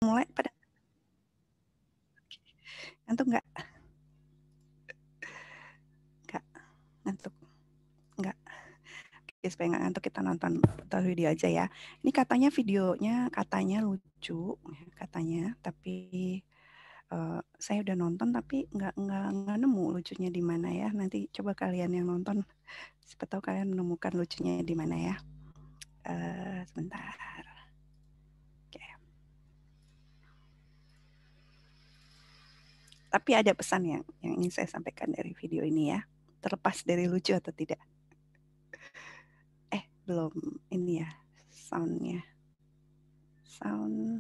mulai pada ngantuk nggak? Nggak ngantuk nggak? Oke, supaya nggak ngantuk kita nonton video aja ya. Ini katanya videonya katanya lucu, katanya, tapi saya udah nonton tapi nggak nemu lucunya di mana ya. Nanti coba kalian yang nonton, siapa tahu kalian menemukan lucunya di mana ya. Sebentar. Oke. Tapi ada pesan yang ingin saya sampaikan dari video ini ya. Terlepas dari lucu atau tidak. Belum ini ya soundnya. Sound.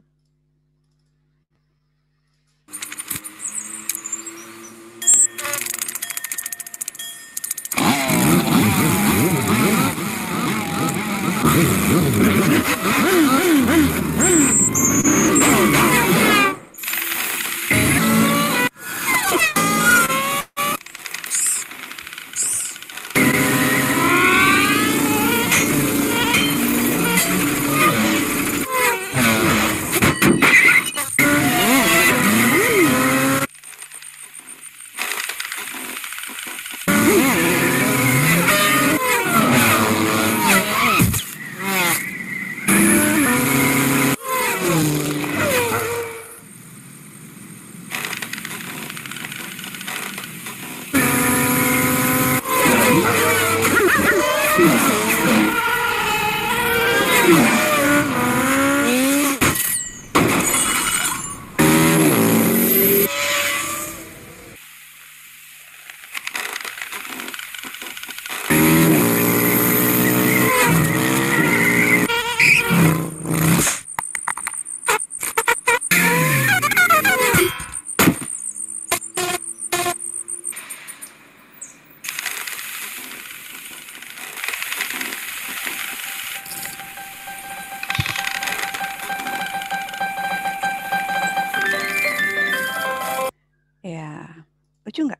Ya, lucu nggak?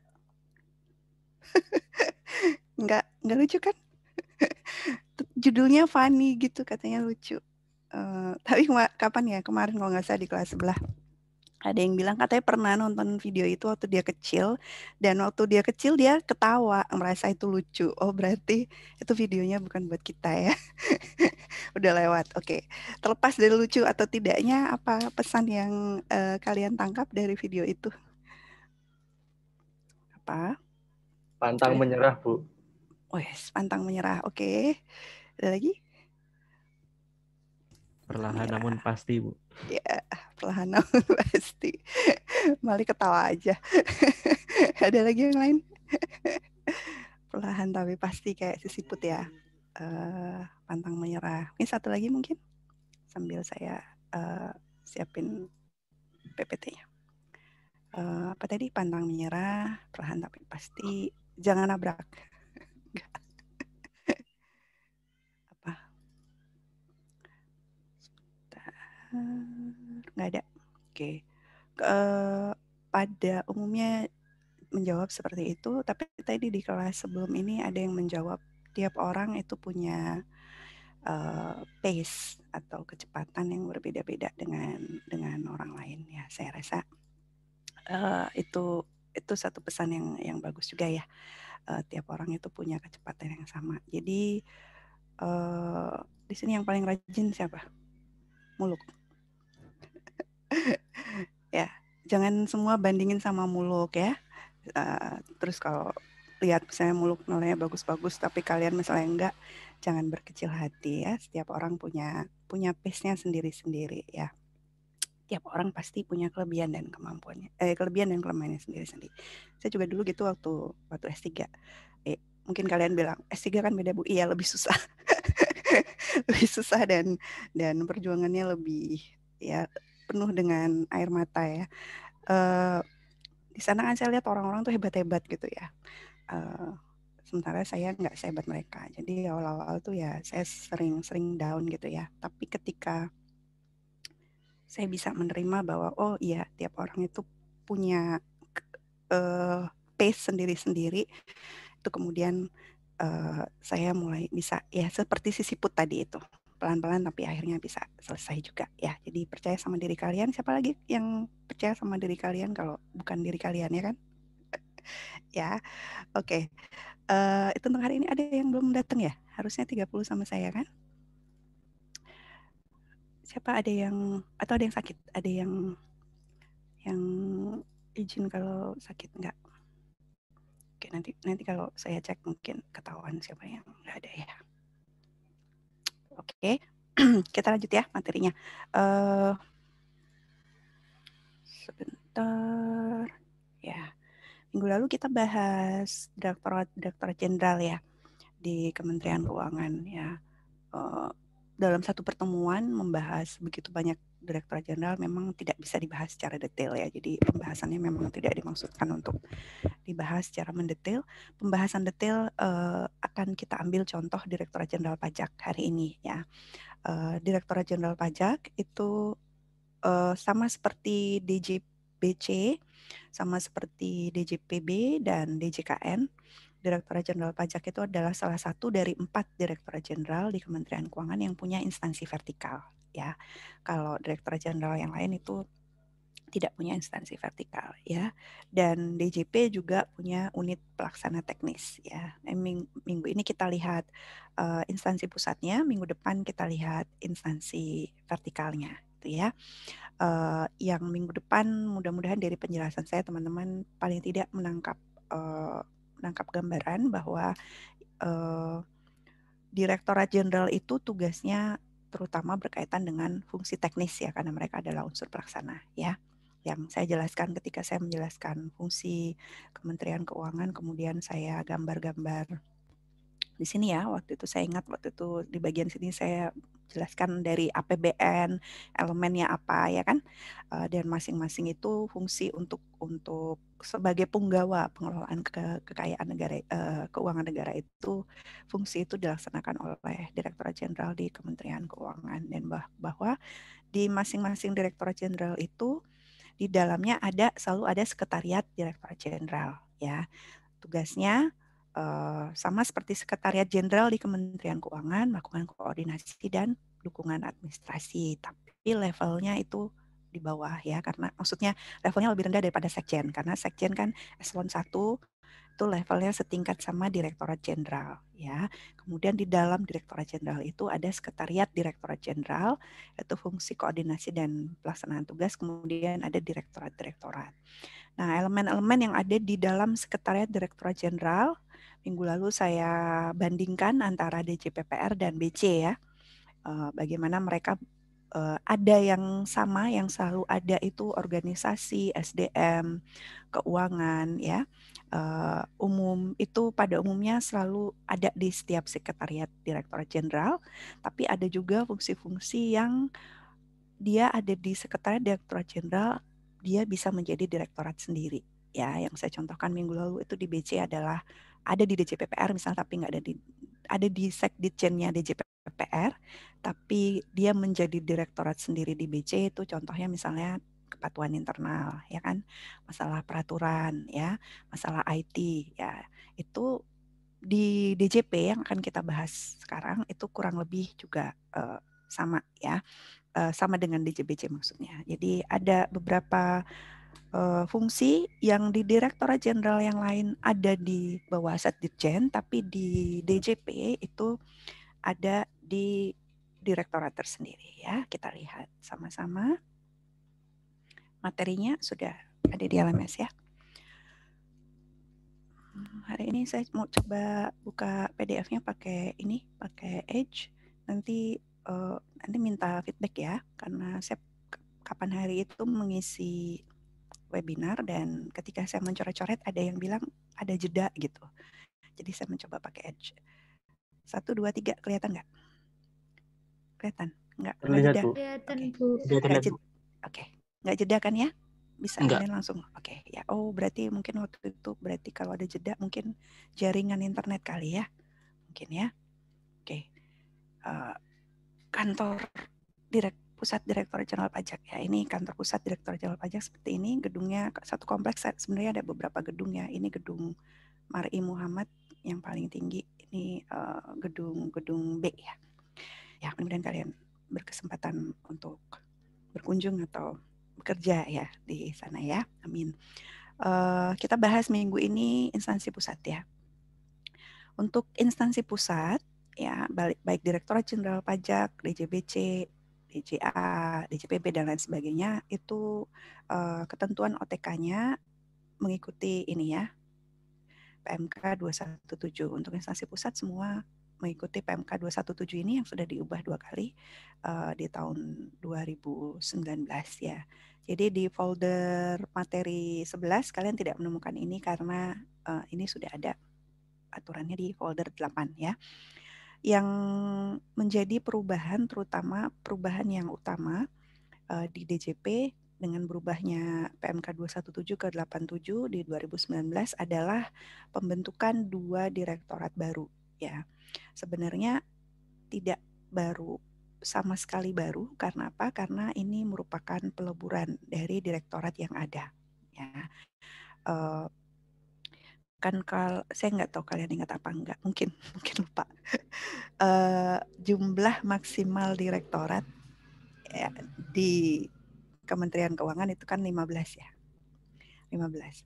Nggak lucu kan? Judulnya funny gitu, katanya lucu. Tapi kapan ya? Kemarin kalau nggak salah di kelas sebelah. Ada yang bilang katanya pernah nonton video itu waktu dia kecil, dan waktu dia kecil dia ketawa, merasa itu lucu. Oh, berarti itu videonya bukan buat kita ya. Udah lewat. Oke. Terlepas dari lucu atau tidaknya, apa pesan yang kalian tangkap dari video itu? Apa? Pantang menyerah, Bu. Wes, pantang menyerah. Oke. Ada lagi? Perlahan namun pasti, Bu. Ya, perlahan namun pasti. Mali ketawa aja. Ada lagi yang lain? Perlahan tapi pasti kayak sisiput ya. Pantang menyerah. Ini satu lagi mungkin sambil saya siapin PPT-nya. Apa tadi? Pantang menyerah, perlahan tapi pasti, jangan nabrak. Apa? Nggak ada. Oke. Pada umumnya menjawab seperti itu, tapi tadi di kelas sebelum ini ada yang menjawab tiap orang itu punya pace atau kecepatan yang berbeda-beda dengan orang lain ya. Saya rasa itu satu pesan yang bagus juga ya. Tiap orang itu punya kecepatan yang sama. Jadi di sini yang paling rajin siapa? Muluk. Ya, jangan semua bandingin sama Muluk ya. Terus kalau lihat misalnya Muluk nilainya bagus-bagus tapi kalian misalnya enggak, jangan berkecil hati ya. Setiap orang punya pace-nya sendiri-sendiri ya. Tiap orang pasti punya kelebihan dan kemampuannya, kelebihan dan kelemahannya sendiri-sendiri. Saya juga dulu gitu waktu S3. Mungkin kalian bilang S3 kan beda, Bu. Iya, lebih susah. Lebih susah dan perjuangannya lebih ya penuh dengan air mata ya. Di sana kan saya lihat orang-orang tuh hebat-hebat gitu ya. Sementara saya nggak sehebat mereka. Jadi awal-awal tuh ya saya sering down gitu ya. Tapi ketika saya bisa menerima bahwa oh iya tiap orang itu punya pace sendiri-sendiri, itu kemudian saya mulai bisa ya seperti sisiput tadi itu. pelan-pelan tapi akhirnya bisa selesai juga ya. Jadi percaya sama diri kalian. Siapa lagi yang percaya sama diri kalian kalau bukan diri kalian ya kan? Ya, oke. Itu untuk hari ini ada yang belum datang ya? Harusnya 30 sama saya kan? Siapa ada yang atau ada yang sakit? Ada yang izin kalau sakit enggak? Oke, nanti kalau saya cek mungkin ketahuan siapa yang enggak ada ya. Oke. Kita lanjut ya materinya. Sebentar. Ya. Minggu lalu kita bahas Direktorat Jenderal ya di Kementerian Keuangan ya. Dalam satu pertemuan membahas begitu banyak Direktorat Jenderal memang tidak bisa dibahas secara detail ya. Jadi pembahasannya memang tidak dimaksudkan untuk dibahas secara mendetail. Pembahasan detail akan kita ambil contoh Direktorat Jenderal Pajak hari ini ya. Direktorat Jenderal Pajak itu sama seperti DJBC, sama seperti DJPB dan DJKN. Direktorat Jenderal Pajak itu adalah salah satu dari 4 Direktorat Jenderal di Kementerian Keuangan yang punya instansi vertikal. Ya, kalau Direktorat Jenderal yang lain itu tidak punya instansi vertikal ya. Dan DJP juga punya unit pelaksana teknis ya. Minggu ini kita lihat instansi pusatnya, minggu depan kita lihat instansi vertikalnya gitu ya. Yang minggu depan mudah-mudahan dari penjelasan saya teman-teman paling tidak menangkap gambaran bahwa Direktorat Jenderal itu tugasnya terutama berkaitan dengan fungsi teknis ya, karena mereka adalah unsur pelaksana ya. Yang saya jelaskan ketika saya menjelaskan fungsi Kementerian Keuangan, kemudian saya gambar-gambar di sini ya. Waktu itu saya ingat, waktu itu di bagian sini saya jelaskan dari APBN, elemennya apa ya kan, dan masing-masing itu fungsi untuk sebagai penggawa pengelolaan kekayaan negara, keuangan negara itu, fungsi itu dilaksanakan oleh Direktorat Jenderal di Kementerian Keuangan, dan bahwa di masing-masing Direktorat Jenderal itu di dalamnya selalu ada sekretariat Direktorat Jenderal ya. Tugasnya sama seperti Sekretariat Jenderal di Kementerian Keuangan, melakukan koordinasi dan dukungan administrasi, tapi levelnya itu di bawah ya, karena maksudnya levelnya lebih rendah daripada Sekjen, karena Sekjen kan eselon 1 itu levelnya setingkat sama Direktorat Jenderal ya. Kemudian di dalam Direktorat Jenderal itu ada Sekretariat Direktorat Jenderal, yaitu fungsi koordinasi dan pelaksanaan tugas, kemudian ada direktorat-direktorat. Nah, elemen-elemen yang ada di dalam Sekretariat Direktorat Jenderal, minggu lalu saya bandingkan antara DJPPR dan BC ya. Bagaimana mereka ada yang sama, yang selalu ada itu organisasi, SDM, keuangan ya. Umum itu pada umumnya selalu ada di setiap Sekretariat Direktorat Jenderal, tapi ada juga fungsi-fungsi yang dia ada di Sekretariat Direktorat Jenderal, dia bisa menjadi direktorat sendiri. Ya, yang saya contohkan minggu lalu itu di BC adalah ada di DJPPR misalnya, tapi nggak ada di Sekditjennya DJPPR, tapi dia menjadi direktorat sendiri di BC. Itu contohnya misalnya kepatuhan internal, ya kan, masalah peraturan, ya, masalah IT, ya, itu di DJP yang akan kita bahas sekarang itu kurang lebih juga sama ya. Sama dengan DJBC maksudnya. Jadi ada beberapa fungsi yang di Direktorat Jenderal yang lain ada di bawah Sekditjen, tapi di DJP itu ada di direktorat tersendiri ya. Kita lihat sama-sama. Materinya sudah ada di LMS ya. Hari ini saya mau coba buka PDF-nya pakai Edge. Nanti minta feedback ya, karena saya kapan hari itu mengisi webinar dan ketika saya mencoret-coret ada yang bilang ada jeda gitu. Jadi saya mencoba pakai Edge. 1, 2, 3 kelihatan nggak? Kelihatan? Nggak Terlihat, jeda? Bu. Kelihatan, Oke. Bu. Oke. Nggak jeda kan ya? Bisa Enggak. kemudian langsung. Oke. Ya. Oh, berarti mungkin waktu itu kalau ada jeda mungkin jaringan internet kali ya. Mungkin ya. Oke. Kantor Pusat Direktorat Jenderal Pajak ya. Ini kantor Pusat Direktorat Jenderal Pajak seperti ini. Gedungnya satu kompleks, sebenarnya ada beberapa gedung ya. Ini gedung Mar'i Muhammad yang paling tinggi. Ini gedung B ya. Ya, mudah-mudahan kalian berkesempatan untuk berkunjung atau bekerja ya di sana ya. Amin. Kita bahas minggu ini instansi pusat ya. Untuk instansi pusat ya, baik Direktorat Jenderal Pajak, DJBC, DJA, DJPB dan lain sebagainya, itu ketentuan OTK-nya mengikuti ini ya, PMK 217. Untuk instansi pusat semua mengikuti PMK 217 ini yang sudah diubah 2 kali di tahun 2019 ya. Jadi di folder materi 11 kalian tidak menemukan ini karena ini sudah ada aturannya di folder 8 ya. Yang menjadi perubahan, terutama perubahan yang utama di DJP dengan berubahnya PMK 217 ke 87 di 2019 adalah pembentukan 2 direktorat baru ya. Sebenarnya tidak baru, sama sekali baru. Karena apa? Karena ini merupakan peleburan dari direktorat yang ada ya. Kan kalau saya nggak tahu kalian ingat apa enggak, mungkin lupa. Jumlah maksimal direktorat ya, di Kementerian Keuangan itu kan 15 ya. 15.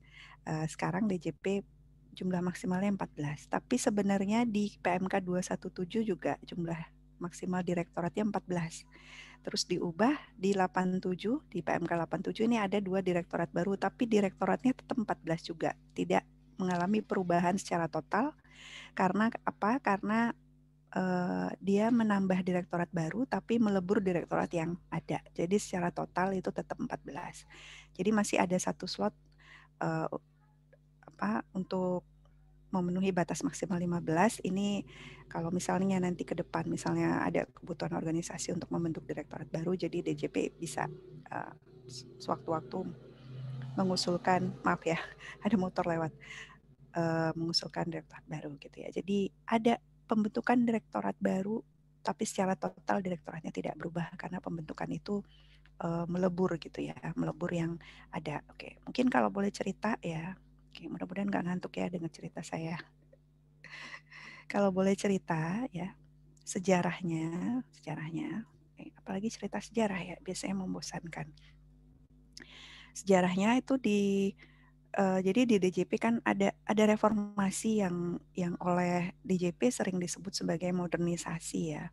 Sekarang DJP jumlah maksimalnya 14. Tapi sebenarnya di PMK 217 juga jumlah maksimal direktoratnya 14. Terus diubah di 87, di PMK 87 ini ada 2 direktorat baru, tapi direktoratnya tetap 14 juga. Tidak mengalami perubahan secara total. Karena apa? Karena dia menambah direktorat baru tapi melebur direktorat yang ada. Jadi secara total itu tetap 14. Jadi masih ada 1 slot untuk memenuhi batas maksimal 15. Ini kalau misalnya nanti ke depan misalnya ada kebutuhan organisasi untuk membentuk direktorat baru, jadi DJP bisa sewaktu-waktu mengusulkan, maaf ya, ada motor lewat, mengusulkan direktorat baru gitu ya. Jadi ada pembentukan direktorat baru, tapi secara total direktoratnya tidak berubah karena pembentukan itu melebur gitu ya, melebur yang ada. Oke, mungkin kalau boleh cerita ya. Oke, mudah-mudahan nggak ngantuk ya dengar cerita saya. Kalau boleh cerita ya, sejarahnya, apalagi cerita sejarah ya, biasanya membosankan. Sejarahnya itu jadi di DJP kan ada reformasi yang oleh DJP sering disebut sebagai modernisasi ya.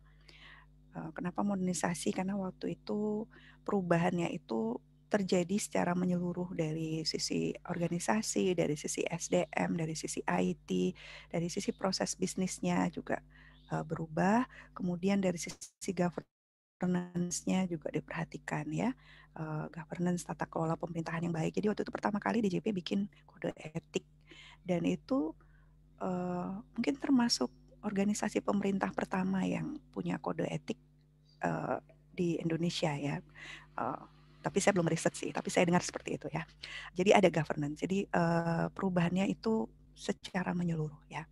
Kenapa modernisasi? Karena waktu itu perubahannya itu terjadi secara menyeluruh dari sisi organisasi, dari sisi SDM, dari sisi IT, dari sisi proses bisnisnya juga berubah. Kemudian dari sisi governance-nya juga diperhatikan ya. Governance, tata kelola pemerintahan yang baik. Jadi waktu itu pertama kali DJP bikin kode etik dan itu mungkin termasuk organisasi pemerintah pertama yang punya kode etik di Indonesia ya. Tapi saya belum riset sih, tapi saya dengar seperti itu ya. Jadi ada governance, jadi perubahannya itu secara menyeluruh ya.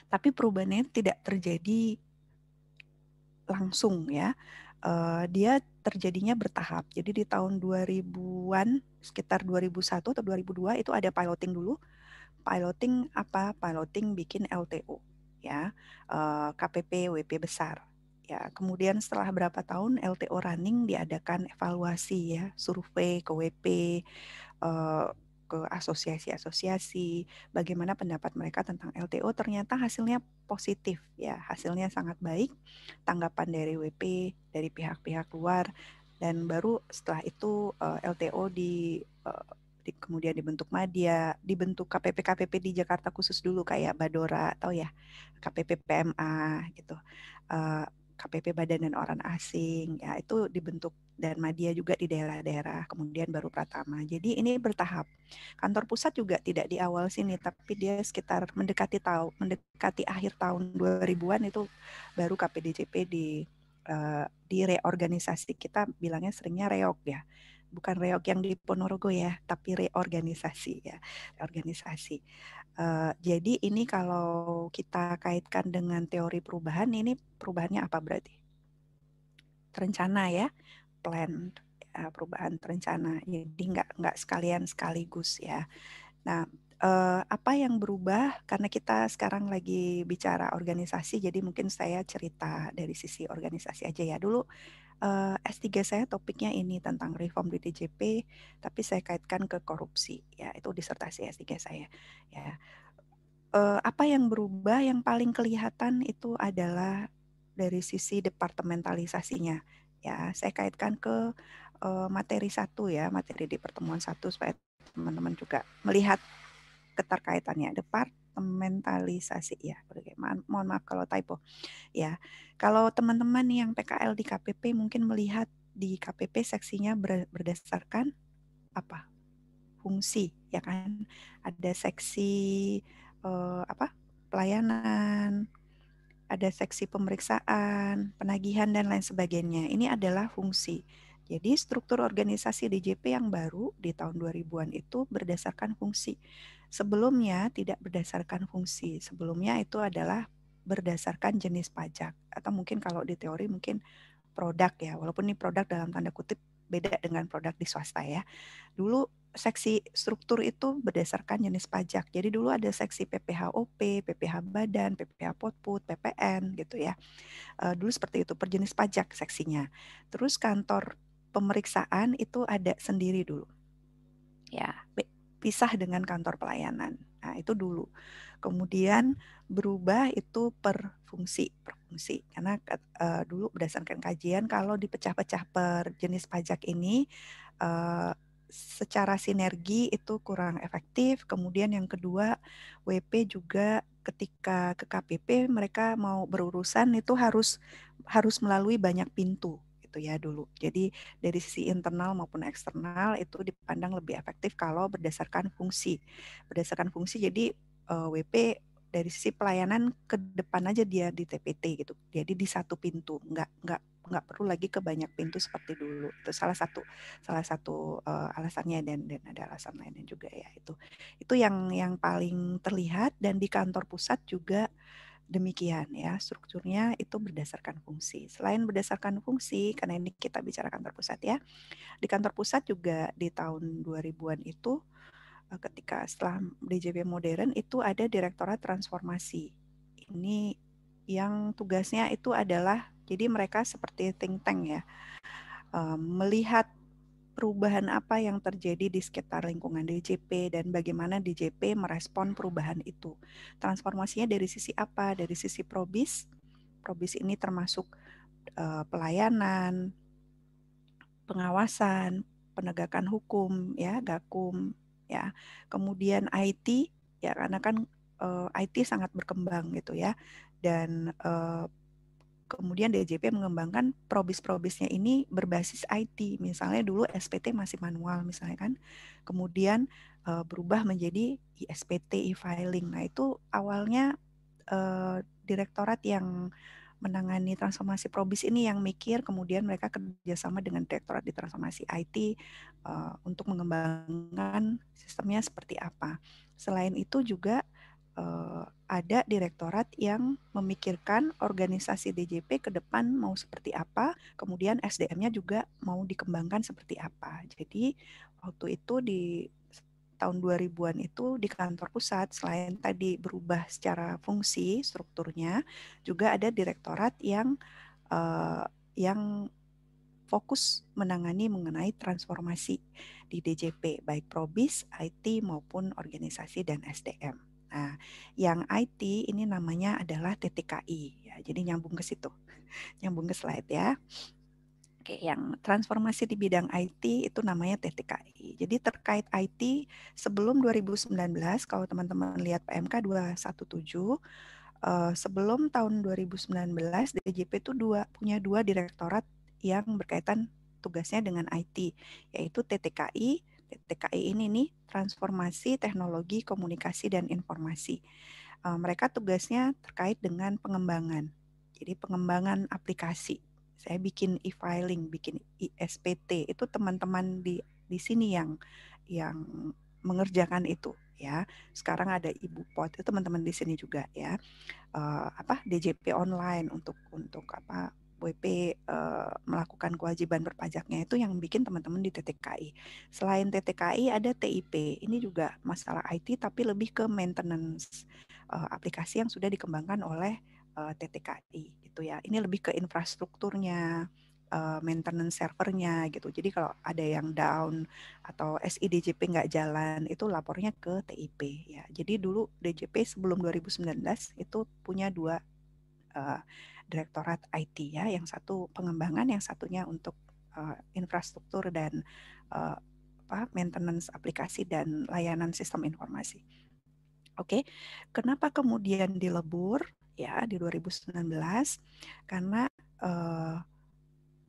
Tapi perubahannya tidak terjadi langsung ya. Dia terjadinya bertahap. Jadi di tahun 2000-an, sekitar 2001 atau 2002 itu ada piloting dulu. Piloting apa? Piloting bikin LTO ya, KPP WP besar. Ya, kemudian setelah berapa tahun LTO running diadakan evaluasi ya, survei ke WP, ke asosiasi-asosiasi, bagaimana pendapat mereka tentang LTO. Ternyata hasilnya positif ya, hasilnya sangat baik, tanggapan dari WP, dari pihak-pihak luar, dan baru setelah itu LTO kemudian dibentuk Madya, dibentuk KPP-KPP di Jakarta khusus dulu kayak Badora, atau ya KPP PMA gitu, KPP Badan dan Orang Asing, ya itu dibentuk, dan Madya juga di daerah-daerah, kemudian baru Pratama. Jadi ini bertahap. Kantor pusat juga tidak di awal sini, tapi dia sekitar mendekati akhir tahun 2000-an itu baru KPDJP di reorganisasi. Kita bilangnya seringnya reog ya. Bukan reog yang di Ponorogo ya, tapi reorganisasi ya, reorganisasi. Jadi ini kalau kita kaitkan dengan teori perubahan, ini perubahannya apa berarti? Terencana ya, plan, perubahan terencana. Jadi nggak sekalian sekaligus ya. Nah, Apa yang berubah karena kita sekarang lagi bicara organisasi, jadi mungkin saya cerita dari sisi organisasi aja ya. Dulu S3 saya topiknya ini tentang reform di DJP, tapi saya kaitkan ke korupsi ya, itu disertasi S3 saya ya. Apa yang berubah yang paling kelihatan itu adalah dari sisi departementalisasinya ya. Saya kaitkan ke materi 1 ya, materi di pertemuan 1 supaya teman-teman juga melihat keterkaitannya. Departementalisasi ya. Oke, mohon maaf kalau typo ya. Kalau teman-teman yang PKL di KPP mungkin melihat di KPP seksinya berdasarkan apa? Fungsi ya kan. Ada seksi apa? Pelayanan, ada seksi pemeriksaan, penagihan dan lain sebagainya. Ini adalah fungsi. Jadi struktur organisasi DJP yang baru di tahun 2000-an itu berdasarkan fungsi. Sebelumnya tidak berdasarkan fungsi. Sebelumnya itu adalah berdasarkan jenis pajak atau mungkin kalau di teori mungkin produk ya. Walaupun ini produk dalam tanda kutip beda dengan produk di swasta ya. Dulu seksi struktur itu berdasarkan jenis pajak. Jadi dulu ada seksi PPHOP, PPH Badan, PPH Potput, PPN gitu ya. Dulu seperti itu per jenis pajak seksinya. Terus kantor pemeriksaan itu ada sendiri dulu. Ya, pisah dengan kantor pelayanan. Nah, itu dulu. Kemudian berubah itu per fungsi. Karena dulu berdasarkan kajian kalau dipecah-pecah per jenis pajak ini secara sinergi itu kurang efektif. Kemudian yang kedua, WP juga ketika ke KPP mereka mau berurusan itu harus melalui banyak pintu gitu ya dulu. Jadi dari sisi internal maupun eksternal itu dipandang lebih efektif kalau berdasarkan fungsi. Berdasarkan fungsi jadi WP dari sisi pelayanan ke depan aja dia di TPT gitu. Jadi di satu pintu, nggak perlu lagi ke banyak pintu seperti dulu. Itu salah satu alasannya dan ada alasan lainnya juga ya itu. Itu yang paling terlihat dan di kantor pusat juga demikian ya, strukturnya itu berdasarkan fungsi. Selain berdasarkan fungsi, karena ini kita bicara kantor pusat ya, di kantor pusat juga di tahun 2000-an itu ketika setelah DJP modern itu ada Direktorat Transformasi. Ini yang tugasnya itu adalah, jadi mereka seperti think tank ya, melihat perubahan apa yang terjadi di sekitar lingkungan DJP dan bagaimana DJP merespon perubahan itu. Transformasinya dari sisi apa? Dari sisi probis. Probis ini termasuk pelayanan, pengawasan, penegakan hukum, ya, Gakum, ya. Kemudian IT, ya karena kan IT sangat berkembang gitu ya. Dan kemudian DJP mengembangkan probis-probisnya ini berbasis IT. Misalnya dulu SPT masih manual misalnya kan. Kemudian berubah menjadi ISPT, e-filing. Nah, itu awalnya direktorat yang menangani transformasi probis ini yang mikir, kemudian mereka kerjasama dengan direktorat di transformasi IT untuk mengembangkan sistemnya seperti apa. Selain itu juga ada direktorat yang memikirkan organisasi DJP ke depan mau seperti apa, kemudian SDM-nya juga mau dikembangkan seperti apa. Jadi waktu itu di tahun 2000-an itu di kantor pusat selain tadi berubah secara fungsi strukturnya, juga ada direktorat yang fokus menangani mengenai transformasi di DJP, baik Probis, IT maupun organisasi dan SDM. Nah, yang IT ini namanya adalah TTKI, ya, jadi nyambung ke situ, nyambung ke slide ya. Oke, yang transformasi di bidang IT itu namanya TTKI. Jadi terkait IT sebelum 2019, kalau teman-teman lihat PMK 217, sebelum tahun 2019 DJP itu punya dua direktorat yang berkaitan tugasnya dengan IT, yaitu TTKI. TTKI ini nih transformasi teknologi komunikasi dan informasi. Mereka tugasnya terkait dengan pengembangan. Jadi pengembangan aplikasi. Saya bikin e-filing, bikin ISPT. Itu teman-teman di sini yang mengerjakan itu ya. Sekarang ada Ibu Pot, itu teman-teman di sini juga ya. DJP online untuk WP melakukan kewajiban berpajaknya itu yang bikin teman-teman di TTKI. Selain TTKI ada TIP, ini juga masalah IT tapi lebih ke maintenance aplikasi yang sudah dikembangkan oleh TTKI gitu ya. Ini lebih ke infrastrukturnya, maintenance servernya gitu. Jadi kalau ada yang down atau SIDJP nggak jalan itu lapornya ke TIP ya. Jadi dulu DJP sebelum 2019 itu punya dua direktorat IT ya, yang satu pengembangan, yang satunya untuk infrastruktur dan maintenance aplikasi dan layanan sistem informasi. Oke, kenapa kemudian dilebur ya di 2019? Karena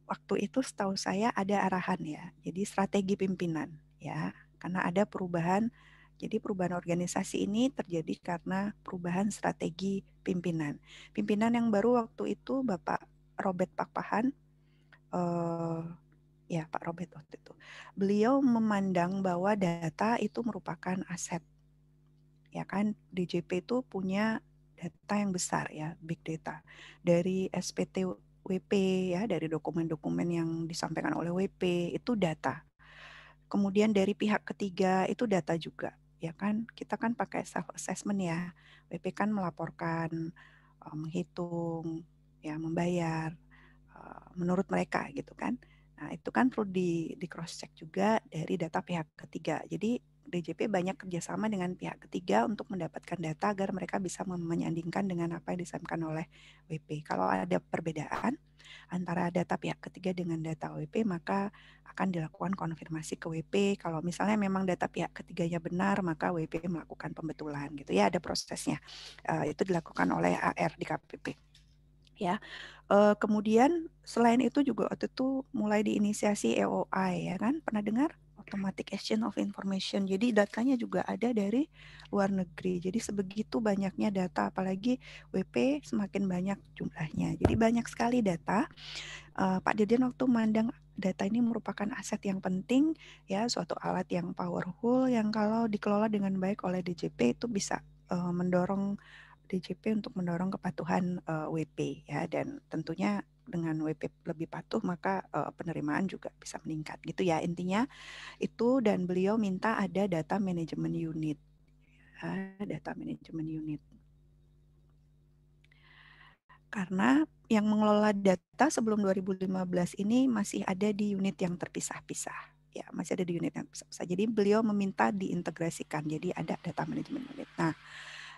waktu itu setahu saya ada arahan ya, jadi strategi pimpinan ya, karena ada perubahan. Jadi perubahan organisasi ini terjadi karena perubahan strategi pimpinan. Pimpinan yang baru waktu itu Bapak Robert Pakpahan, ya Pak Robert waktu itu. Beliau memandang bahwa data itu merupakan aset. Ya kan, DJP itu punya data yang besar ya, big data. Dari SPT WP ya, dari dokumen-dokumen yang disampaikan oleh WP itu data. Kemudian dari pihak ketiga itu data juga, ya kan? Kita kan pakai self assessment ya. WP kan melaporkan, menghitung, ya membayar menurut mereka gitu kan. Nah, itu kan perlu di cross check juga dari data pihak ketiga. Jadi DJP banyak kerjasama dengan pihak ketiga untuk mendapatkan data agar mereka bisa menyandingkan dengan apa yang disampaikan oleh WP. Kalau ada perbedaan antara data pihak ketiga dengan data WP, maka akan dilakukan konfirmasi ke WP. Kalau misalnya memang data pihak ketiganya benar, maka WP melakukan pembetulan gitu ya, ada prosesnya. Itu dilakukan oleh AR di KPP. Ya, kemudian selain itu juga waktu itu mulai diinisiasi EOI ya kan, pernah dengar? Automatic Exchange of Information. Jadi datanya juga ada dari luar negeri. Jadi sebegitu banyaknya data, apalagi WP semakin banyak jumlahnya. Jadi banyak sekali data. Pak Dirjen waktu memandang data ini merupakan aset yang penting ya, suatu alat yang powerful yang kalau dikelola dengan baik oleh DJP itu bisa mendorong DJP untuk mendorong kepatuhan WP ya, dan tentunya dengan WP lebih patuh maka penerimaan juga bisa meningkat gitu ya, intinya itu. Dan beliau minta ada data management unit, data management unit karena yang mengelola data sebelum 2015 ini masih ada di unit yang terpisah-pisah ya, masih ada di unit yang terpisah-pisah. Jadi beliau meminta diintegrasikan, jadi ada data management unit. Nah,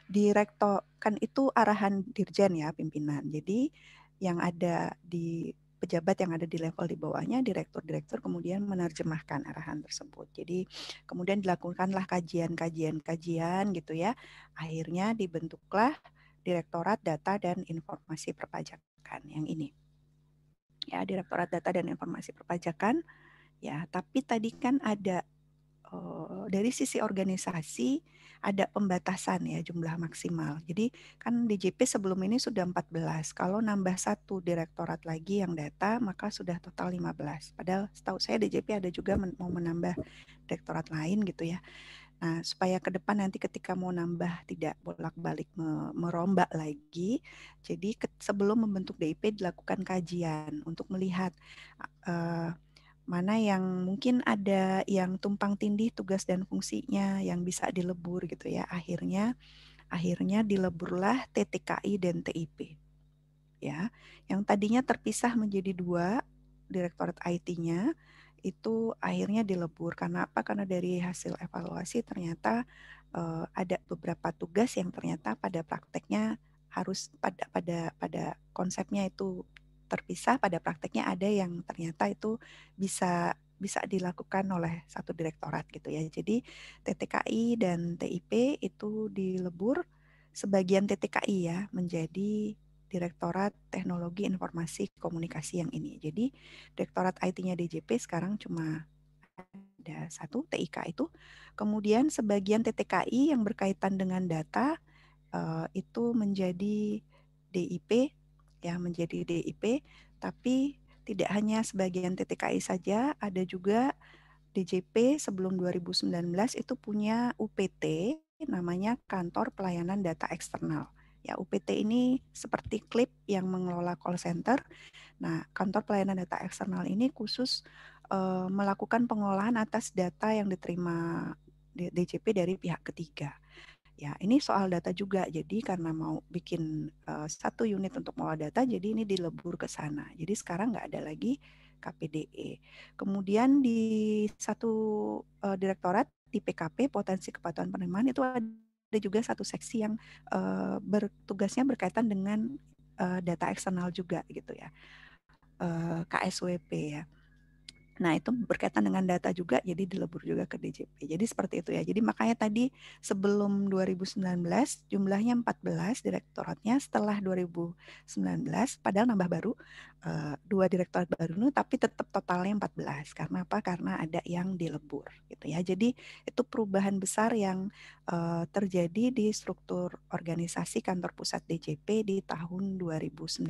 direktur kan itu arahan dirjen ya, pimpinan. Jadi yang ada di pejabat yang ada di level di bawahnya, direktur-direktur kemudian menerjemahkan arahan tersebut. Jadi kemudian dilakukanlah kajian gitu ya. Akhirnya dibentuklah Direktorat Data dan Informasi Perpajakan yang ini. Ya, Direktorat Data dan Informasi Perpajakan. Ya, tapi tadi kan ada dari sisi organisasi ada pembatasan ya jumlah maksimal. Jadi kan DJP sebelum ini sudah 14. Kalau nambah satu direktorat lagi yang data maka sudah total 15. Padahal setahu saya DJP ada juga mau menambah direktorat lain gitu ya. Nah, supaya ke depan nanti ketika mau nambah tidak bolak-balik merombak lagi, jadi sebelum membentuk DIP dilakukan kajian untuk melihat mana yang mungkin ada yang tumpang tindih tugas dan fungsinya yang bisa dilebur gitu ya. Akhirnya dileburlah TTKI dan TIP. Ya, yang tadinya terpisah menjadi dua, Direktorat IT-nya itu akhirnya dilebur. Karena apa? Karena dari hasil evaluasi ternyata ada beberapa tugas yang ternyata pada prakteknya harus pada konsepnya itu terpisah, pada prakteknya ada yang ternyata itu bisa bisa dilakukan oleh satu direktorat gitu ya. Jadi TTKI dan TIP itu dilebur, sebagian TTKI ya menjadi Direktorat Teknologi Informasi Komunikasi yang ini. Jadi Direktorat IT-nya DJP sekarang cuma ada satu, TIK itu. Kemudian sebagian TTKI yang berkaitan dengan data itu menjadi DIP, ya menjadi DIP. Tapi tidak hanya sebagian TTKI saja, ada juga DJP sebelum 2019 itu punya UPT namanya Kantor Pelayanan Data Eksternal. Ya, UPT ini seperti Klip yang mengelola call center. Nah, kantor pelayanan data eksternal ini khusus melakukan pengolahan atas data yang diterima DJP dari pihak ketiga. Ya, ini soal data juga. Jadi karena mau bikin satu unit untuk mengolah data, jadi ini dilebur ke sana. Jadi sekarang nggak ada lagi KPDE. Kemudian di satu direktorat di PKP potensi kepatuhan penerimaan itu ada juga satu seksi yang bertugasnya berkaitan dengan data eksternal juga gitu ya, KSWP ya. Nah, itu berkaitan dengan data juga, jadi dilebur juga ke DJP. Jadi seperti itu ya. Jadi makanya tadi sebelum 2019 jumlahnya 14 direktoratnya, setelah 2019 padahal nambah baru 2 direktorat baru, tapi tetap totalnya 14. Karena apa? Karena ada yang dilebur gitu ya. Jadi itu perubahan besar yang terjadi di struktur organisasi kantor pusat DJP di tahun 2019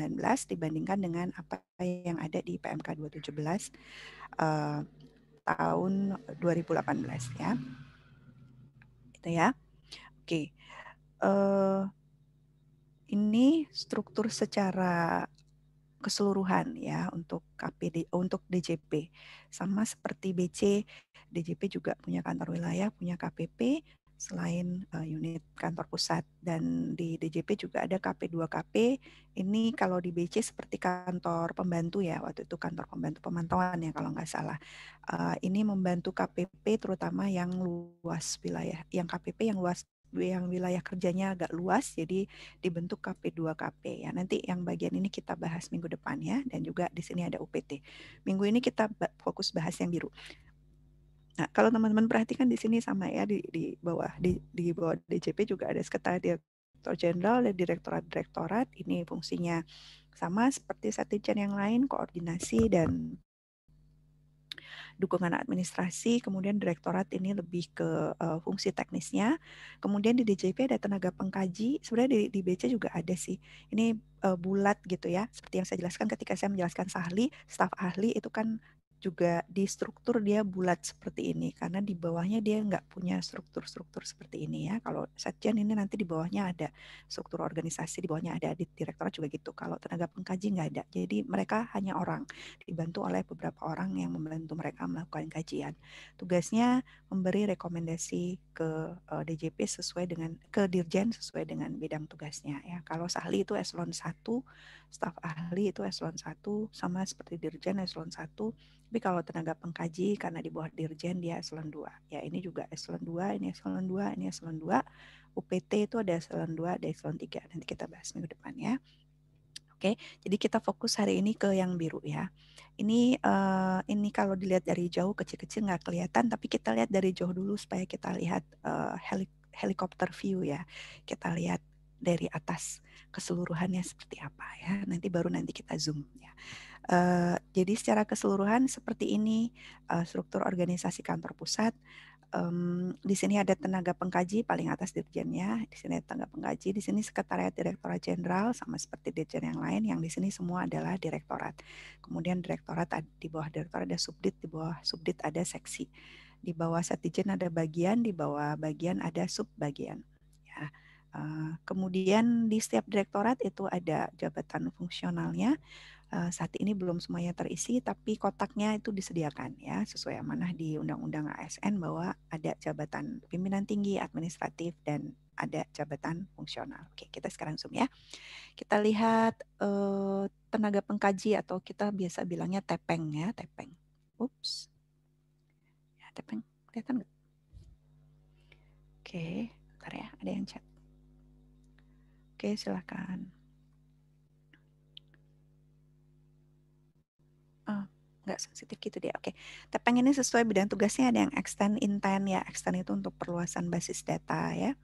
dibandingkan dengan apa yang ada di PMK 217 tahun 2018 ya. Itu ya. Oke. Ini struktur secara keseluruhan ya untuk untuk DJP. Sama seperti BC, DJP juga punya kantor wilayah, punya KPP selain unit kantor pusat, dan di DJP juga ada KP2KP. Ini kalau di BC seperti kantor pembantu ya, waktu itu kantor pembantu pemantauan ya kalau nggak salah. Ini membantu KPP terutama yang luas wilayah, yang KPP yang wilayah kerjanya agak luas, jadi dibentuk KP2KP ya. Nanti yang bagian ini kita bahas minggu depan ya, dan juga di sini ada UPT. Minggu ini kita fokus bahas yang biru. Nah, kalau teman-teman perhatikan di sini sama ya, di bawah di bawah DJP juga ada sekretaris direktur jenderal dan direktorat-direktorat. Ini fungsinya sama seperti Setjen yang lain, koordinasi dan dukungan administrasi. Kemudian direktorat ini lebih ke fungsi teknisnya. Kemudian di DJP ada tenaga pengkaji. Sebenarnya di BC juga ada sih. Ini bulat gitu ya. Seperti yang saya jelaskan ketika saya menjelaskan sahli, staf ahli itu kan juga di struktur dia bulat seperti ini, karena di bawahnya dia nggak punya struktur-struktur seperti ini ya. Kalau Setjen ini nanti di bawahnya ada struktur organisasi, di bawahnya ada di direktorat juga gitu. Kalau tenaga pengkaji nggak ada. Jadi mereka hanya orang, dibantu oleh beberapa orang yang membantu mereka melakukan kajian. Tugasnya memberi rekomendasi ke DJP sesuai dengan, ke Dirjen sesuai dengan bidang tugasnya ya. Kalau sahli itu eselon 1, staf ahli itu eselon 1, sama seperti Dirjen eselon 1. Tapi kalau tenaga pengkaji karena di bawah Dirjen dia eselon 2. Ya, ini juga eselon 2, ini eselon 2, ini eselon 2. UPT itu ada eselon 2, ada eselon 3. Nanti kita bahas minggu depan ya. Oke, jadi kita fokus hari ini ke yang biru ya. Ini kalau dilihat dari jauh kecil-kecil nggak kelihatan, tapi kita lihat dari jauh dulu supaya kita lihat helikopter view ya. Kita lihat dari atas keseluruhannya seperti apa ya. Nanti kita zoom ya. Jadi secara keseluruhan seperti ini struktur organisasi kantor pusat. Di sini ada tenaga pengkaji paling atas dirjennya, di sini ada tenaga pengkaji, di sini sekretariat direktorat jenderal sama seperti dirjen yang lain, yang di sini semua adalah direktorat. Kemudian direktorat di bawah direktorat ada subdit, di bawah subdit ada seksi, di bawah setjen ada bagian, di bawah bagian ada subbagian. Ya. Kemudian di setiap direktorat itu ada jabatan fungsionalnya. Saat ini belum semuanya terisi, tapi kotaknya itu disediakan ya, sesuai amanah di Undang-Undang ASN bahwa ada jabatan pimpinan tinggi, administratif, dan ada jabatan fungsional. Oke, kita sekarang zoom ya. Kita lihat tenaga pengkaji atau kita biasa bilangnya tepeng ya, tepeng. Ups. Ya, tepeng. Kelihatan nggak? Oke, bentar ya, ada yang chat. Oke, silakan. Nggak sensitif gitu dia. Oke. Tepeng ini sesuai bidang tugasnya ada yang extend, intent ya. Extend itu untuk perluasan basis data ya.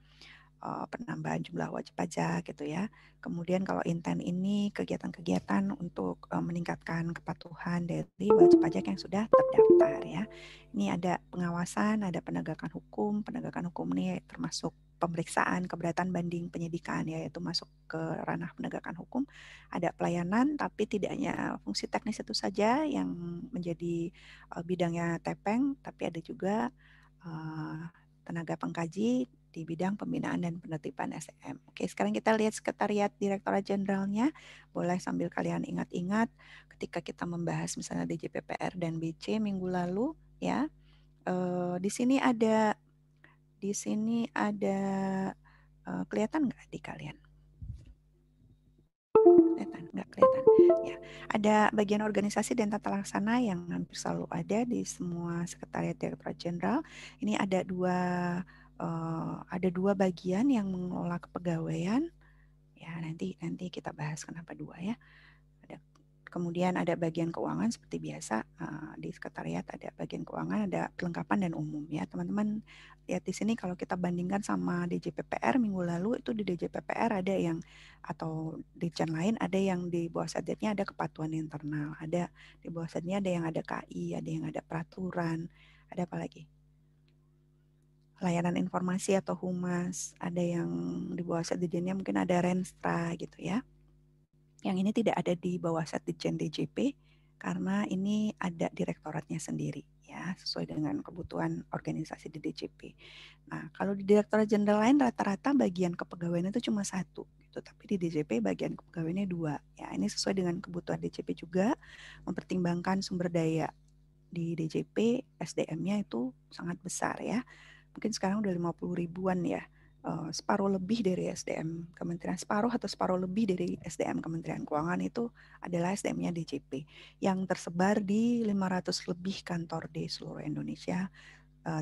Penambahan jumlah wajib pajak gitu ya. Kemudian kalau intent ini kegiatan-kegiatan untuk meningkatkan kepatuhan dari wajib pajak yang sudah terdaftar ya. Ini ada pengawasan, ada penegakan hukum. Penegakan hukum ini termasuk pemeriksaan, keberatan banding penyidikan ya, itu masuk ke ranah penegakan hukum. Ada pelayanan, tapi tidak hanya fungsi teknis itu saja yang menjadi bidangnya tepeng, tapi ada juga tenaga pengkaji di bidang pembinaan dan penertiban SDM. Oke, sekarang kita lihat Sekretariat Direktorat Jenderalnya. Boleh sambil kalian ingat-ingat ketika kita membahas misalnya DJPPR dan BC minggu lalu ya. Di sini ada kelihatan nggak di kalian? Nggak kelihatan. Ya, ada bagian organisasi dan tata laksana yang hampir selalu ada di semua Sekretariat Direktorat Jenderal. Ini ada dua bagian yang mengelola kepegawaian. Ya, nanti kita bahas kenapa dua ya. Kemudian ada bagian keuangan seperti biasa di sekretariat ada bagian keuangan, ada kelengkapan dan umum ya teman-teman. Lihat di sini kalau kita bandingkan sama DJPPR minggu lalu itu di DJPPR ada yang atau Ditjen lain ada yang di bawah satgasnya ada kepatuhan internal, ada di bawah satgasnya ada yang ada KI, ada yang ada peraturan, ada apa lagi? Layanan informasi atau humas, ada yang di bawah satgasnya mungkin ada Renstra gitu ya. Yang ini tidak ada di bawah Satdijen DJP karena ini ada direktoratnya sendiri ya sesuai dengan kebutuhan organisasi di DJP. Nah, kalau di Direktorat Jenderal lain rata-rata bagian kepegawaian itu cuma satu gitu, tapi di DJP bagian kepegawaiannya dua. Ya, ini sesuai dengan kebutuhan DJP juga mempertimbangkan sumber daya di DJP SDM-nya itu sangat besar ya. Mungkin sekarang udah 50 ribuan ya. Separuh lebih dari SDM Kementerian, separuh atau separuh lebih dari SDM Kementerian Keuangan itu adalah SDM-nya DJP yang tersebar di 500 lebih kantor di seluruh Indonesia,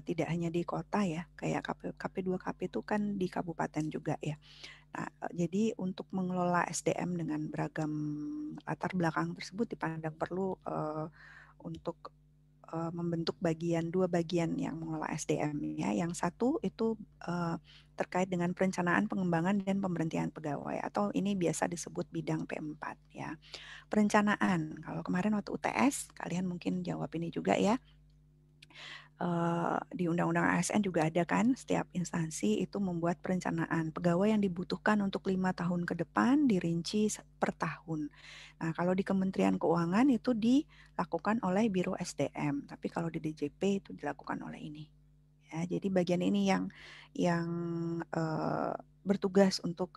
tidak hanya di kota ya, kayak KP2KP itu kan di kabupaten juga ya. Nah, jadi untuk mengelola SDM dengan beragam latar belakang tersebut dipandang perlu untuk membentuk dua bagian yang mengelola SDM ya. Yang satu itu terkait dengan perencanaan, pengembangan dan pemberhentian pegawai atau ini biasa disebut bidang P4 ya. Perencanaan, kalau kemarin waktu UTS kalian mungkin jawab ini juga ya. Di Undang-Undang ASN juga ada kan, setiap instansi itu membuat perencanaan pegawai yang dibutuhkan untuk 5 tahun ke depan dirinci per tahun. Nah, kalau di Kementerian Keuangan itu dilakukan oleh Biro SDM, tapi kalau di DJP itu dilakukan oleh ini. Ya, jadi bagian ini yang bertugas untuk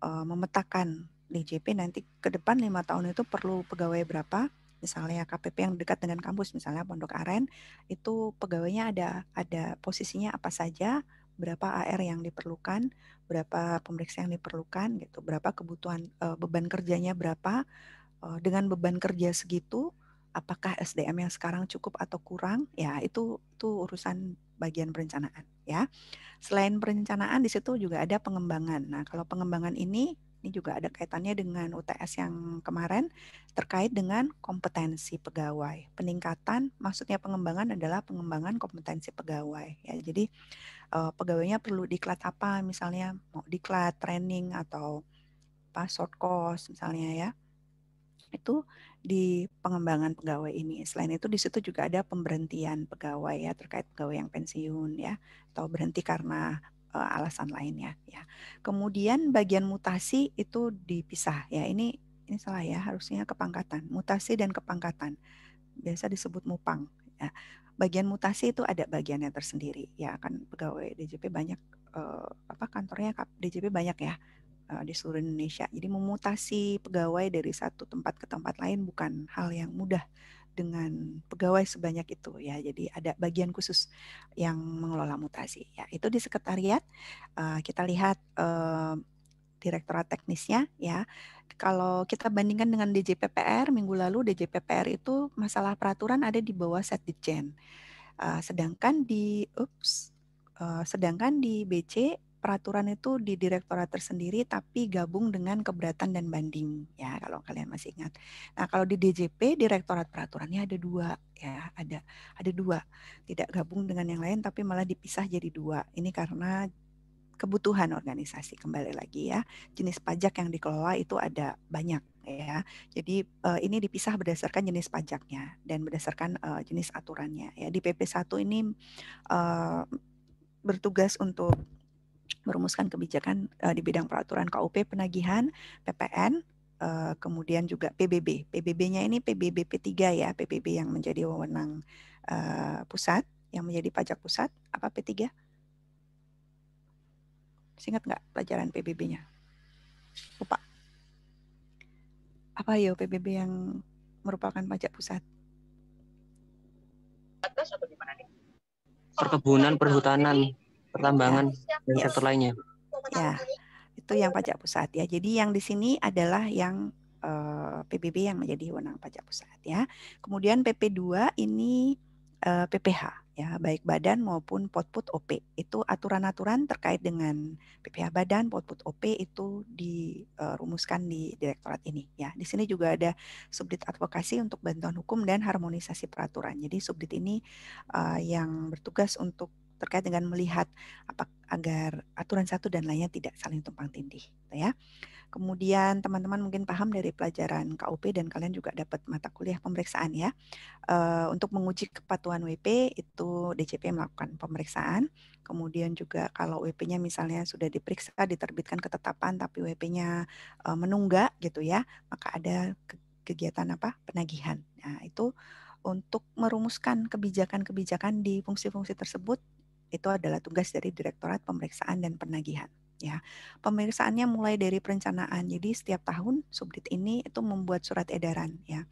memetakan DJP nanti ke depan 5 tahun itu perlu pegawai berapa. Misalnya KPP yang dekat dengan kampus, misalnya Pondok Aren, itu pegawainya ada posisinya apa saja, berapa AR yang diperlukan, berapa pemeriksa yang diperlukan, gitu, berapa kebutuhan beban kerjanya berapa, dengan beban kerja segitu, apakah SDM yang sekarang cukup atau kurang, ya itu urusan bagian perencanaan ya. Selain perencanaan di situ juga ada pengembangan. Nah, kalau pengembangan ini juga ada kaitannya dengan UTS yang kemarin terkait dengan kompetensi pegawai. Peningkatan, maksudnya pengembangan adalah pengembangan kompetensi pegawai. Ya, jadi pegawainya perlu diklat apa, misalnya mau diklat training atau short course misalnya ya. Itu di pengembangan pegawai ini. Selain itu di situ juga ada pemberhentian pegawai ya terkait pegawai yang pensiun ya atau berhenti karena alasan lainnya ya. Kemudian bagian mutasi itu dipisah ya. Ini salah ya, harusnya kepangkatan. Mutasi dan kepangkatan. Biasa disebut mupang ya. Bagian mutasi itu ada bagiannya tersendiri ya, kan pegawai DJP banyak kantornya DJP banyak ya di seluruh Indonesia. Jadi memutasi pegawai dari satu tempat ke tempat lain bukan hal yang mudah dengan pegawai sebanyak itu ya. Jadi ada bagian khusus yang mengelola mutasi. Ya, itu di sekretariat. Kita lihat direktorat teknisnya ya. Kalau kita bandingkan dengan DJPPR minggu lalu, DJPPR itu masalah peraturan ada di bawah Setdijen. Sedangkan di BC peraturan itu di direktorat tersendiri tapi gabung dengan keberatan dan banding ya kalau kalian masih ingat. Nah, kalau di DJP direktorat peraturannya ada dua ya, ada dua, tidak gabung dengan yang lain tapi malah dipisah jadi dua. Ini karena kebutuhan organisasi, kembali lagi ya, jenis pajak yang dikelola itu ada banyak ya. Jadi ini dipisah berdasarkan jenis pajaknya dan berdasarkan jenis aturannya ya. Di PP1 ini bertugas untuk merumuskan kebijakan di bidang peraturan KUP, penagihan, PPN, kemudian juga PBB. PBB-nya ini PBB P3 ya, PBB yang menjadi wewenang pusat, yang menjadi pajak pusat, apa P3? Masih ingat nggak pelajaran PBB-nya? Lupa. Apa yo PBB yang merupakan pajak pusat? Perkebunan, perhutanan, pertambangan, dan Yes. sektor lainnya. Ya, itu yang pajak pusat ya. Jadi yang di sini adalah yang PBB yang menjadi wewenang pajak pusat ya. Kemudian PP2 ini PPH ya, baik badan maupun Potput OP. Itu aturan-aturan terkait dengan PPH badan, Potput OP itu dirumuskan di direktorat ini ya. Di sini juga ada subdit advokasi untuk bantuan hukum dan harmonisasi peraturan. Jadi subdit ini yang bertugas untuk terkait dengan melihat agar aturan satu dan lainnya tidak saling tumpang tindih, gitu ya. Kemudian teman-teman mungkin paham dari pelajaran KUP dan kalian juga dapat mata kuliah pemeriksaan ya. Untuk menguji kepatuhan WP itu DJP melakukan pemeriksaan. Kemudian juga kalau WP-nya misalnya sudah diperiksa, diterbitkan ketetapan tapi WP-nya menunggak gitu ya, maka ada kegiatan penagihan. Nah, itu untuk merumuskan kebijakan-kebijakan di fungsi-fungsi tersebut itu adalah tugas dari Direktorat Pemeriksaan dan Penagihan. Ya, pemeriksaannya mulai dari perencanaan. Jadi setiap tahun subdit ini itu membuat surat edaran ya,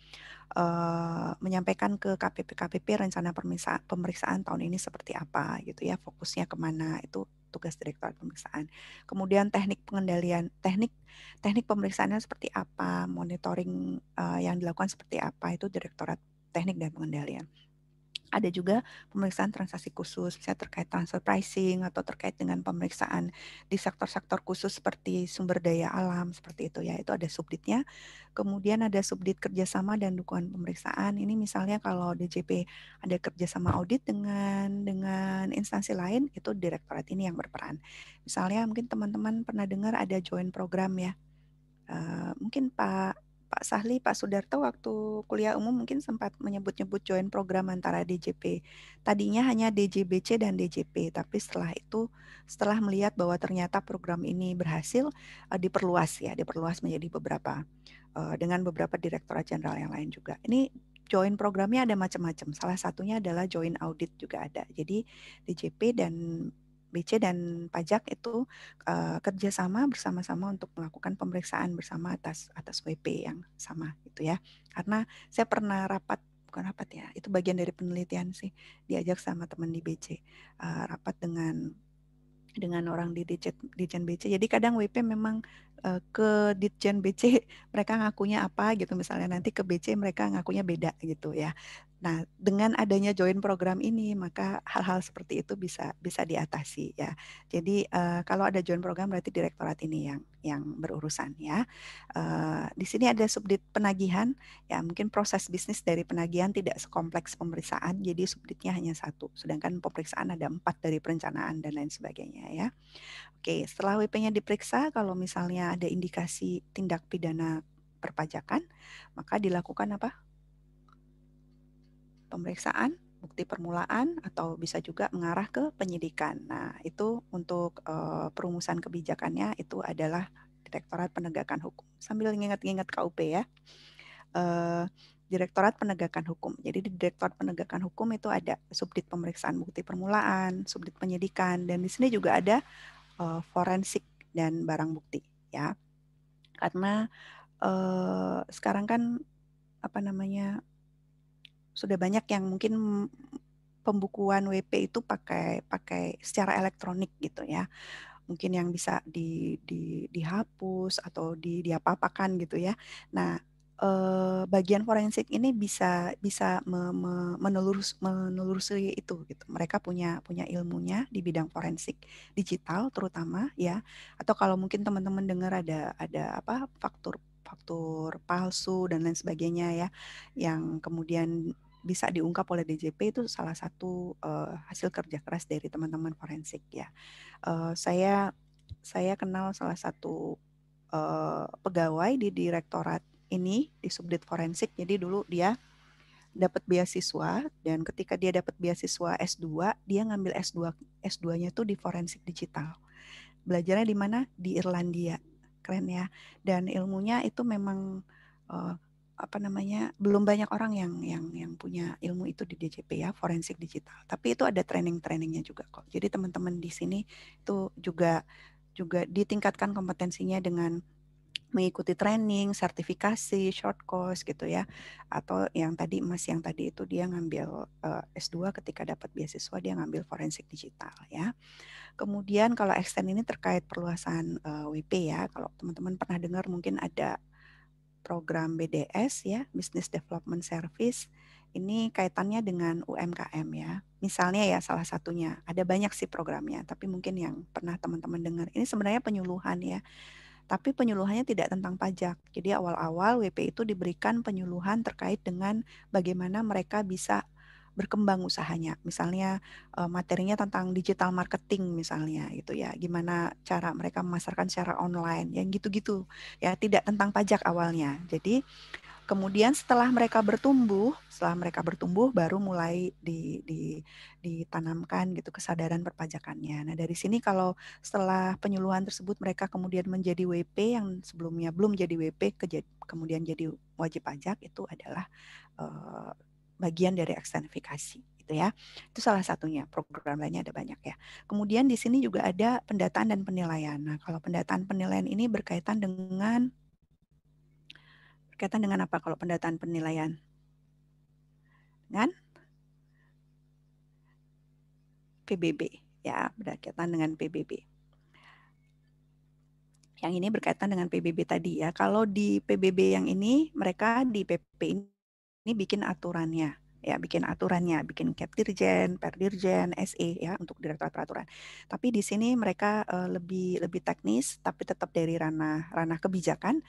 menyampaikan ke KPP rencana pemeriksaan tahun ini seperti apa gitu ya, fokusnya kemana, itu tugas Direktorat Pemeriksaan. Kemudian teknik pengendalian, teknik pemeriksaannya seperti apa, monitoring yang dilakukan seperti apa, itu Direktorat Teknik dan Pengendalian. Ada juga pemeriksaan transaksi khusus, misalnya terkait transfer pricing atau terkait dengan pemeriksaan di sektor-sektor khusus seperti sumber daya alam, seperti itu ya. Itu ada subditnya. Kemudian ada subdit kerjasama dan dukungan pemeriksaan. Ini misalnya kalau DJP ada kerjasama audit dengan instansi lain, itu direktorat ini yang berperan. Misalnya mungkin teman-teman pernah dengar ada joint program ya. Mungkin Pak Sahli, Pak Sudarto waktu kuliah umum mungkin sempat menyebut-nyebut join program antara DJP. Tadinya hanya DJBC dan DJP, tapi setelah itu, setelah melihat bahwa ternyata program ini berhasil, diperluas menjadi beberapa, dengan beberapa direktorat jenderal yang lain juga. Ini join programnya ada macam-macam. Salah satunya adalah join audit juga ada. Jadi DJP dan BC dan pajak itu kerjasama bersama-sama untuk melakukan pemeriksaan bersama atas WP yang sama gitu ya. Karena saya pernah bukan rapat ya, itu bagian dari penelitian sih, diajak sama teman di BC, rapat dengan orang di Ditjen BC. Jadi kadang WP memang ke Ditjen BC mereka ngakunya apa gitu, misalnya nanti ke BC mereka ngakunya beda gitu ya. Nah, dengan adanya join program ini, maka hal-hal seperti itu bisa diatasi ya. Jadi kalau ada join program berarti direktorat ini yang berurusan ya. Di sini ada subdit penagihan, ya mungkin proses bisnis dari penagihan tidak sekompleks pemeriksaan, jadi subditnya hanya satu. Sedangkan pemeriksaan ada 4 dari perencanaan dan lain sebagainya ya. Oke, setelah WP-nya diperiksa, kalau misalnya ada indikasi tindak pidana perpajakan, maka dilakukan pemeriksaan, bukti permulaan, atau bisa juga mengarah ke penyidikan. Nah, itu untuk perumusan kebijakannya itu adalah Direktorat Penegakan Hukum. Sambil ingat-ingat KUP ya. Direktorat Penegakan Hukum. Jadi di Direktorat Penegakan Hukum itu ada subdit pemeriksaan bukti permulaan, subdit penyidikan, dan di sini juga ada forensik dan barang bukti ya. Karena sekarang kan sudah banyak yang mungkin pembukuan WP itu pakai secara elektronik gitu ya. Mungkin yang bisa dihapus atau diapa-apakan gitu ya. Nah, bagian forensik ini bisa menelusuri itu gitu. Mereka punya ilmunya di bidang forensik digital terutama ya. Atau kalau mungkin teman-teman dengar ada faktur palsu dan lain sebagainya ya, yang kemudian bisa diungkap oleh DJP, itu salah satu hasil kerja keras dari teman-teman forensik ya. Saya kenal salah satu pegawai di direktorat ini di subdit forensik. Jadi dulu dia dapat beasiswa, dan ketika dia dapat beasiswa S2, dia ngambil S2-nya tuh di forensik digital. Belajarnya di mana? Di Irlandia. Keren ya. Dan ilmunya itu memang belum banyak orang yang punya ilmu itu di DJP ya, forensik digital. Tapi itu ada training-trainingnya juga kok. Jadi teman-teman di sini itu juga juga ditingkatkan kompetensinya dengan mengikuti training, sertifikasi, short course gitu ya. Atau yang tadi yang tadi itu dia ngambil S2 ketika dapat beasiswa dia ngambil forensik digital ya. Kemudian kalau extend ini terkait perluasan WP ya. Kalau teman-teman pernah dengar mungkin ada program BDS ya, Business Development Service. Ini kaitannya dengan UMKM ya. Misalnya ya salah satunya, ada banyak sih programnya, tapi mungkin yang pernah teman-teman dengar. Ini sebenarnya penyuluhan ya. Tapi penyuluhannya tidak tentang pajak. Jadi awal-awal WP itu diberikan penyuluhan terkait dengan bagaimana mereka bisa berkembang usahanya. Misalnya materinya tentang digital marketing misalnya gitu ya. Gimana cara mereka memasarkan secara online, yang gitu-gitu. Ya, tidak tentang pajak awalnya. Jadi kemudian setelah mereka bertumbuh baru mulai ditanamkan gitu kesadaran perpajakannya. Nah, dari sini kalau setelah penyuluhan tersebut mereka kemudian menjadi WP yang sebelumnya belum jadi WP kemudian jadi wajib pajak, itu adalah bagian dari ekstentifikasi gitu ya. Itu salah satunya. Program lainnya ada banyak ya. Kemudian di sini juga ada pendataan dan penilaian. Nah, kalau pendataan penilaian ini berkaitan dengan apa kalau pendataan penilaian? Dengan PBB ya, berkaitan dengan PBB. Yang ini berkaitan dengan PBB tadi ya. Kalau di PBB yang ini mereka di PP ini bikin aturannya ya, bikin Kepdirjen, Perdirjen, SE ya untuk Direktorat Peraturan. Tapi di sini mereka lebih teknis tapi tetap dari ranah kebijakan.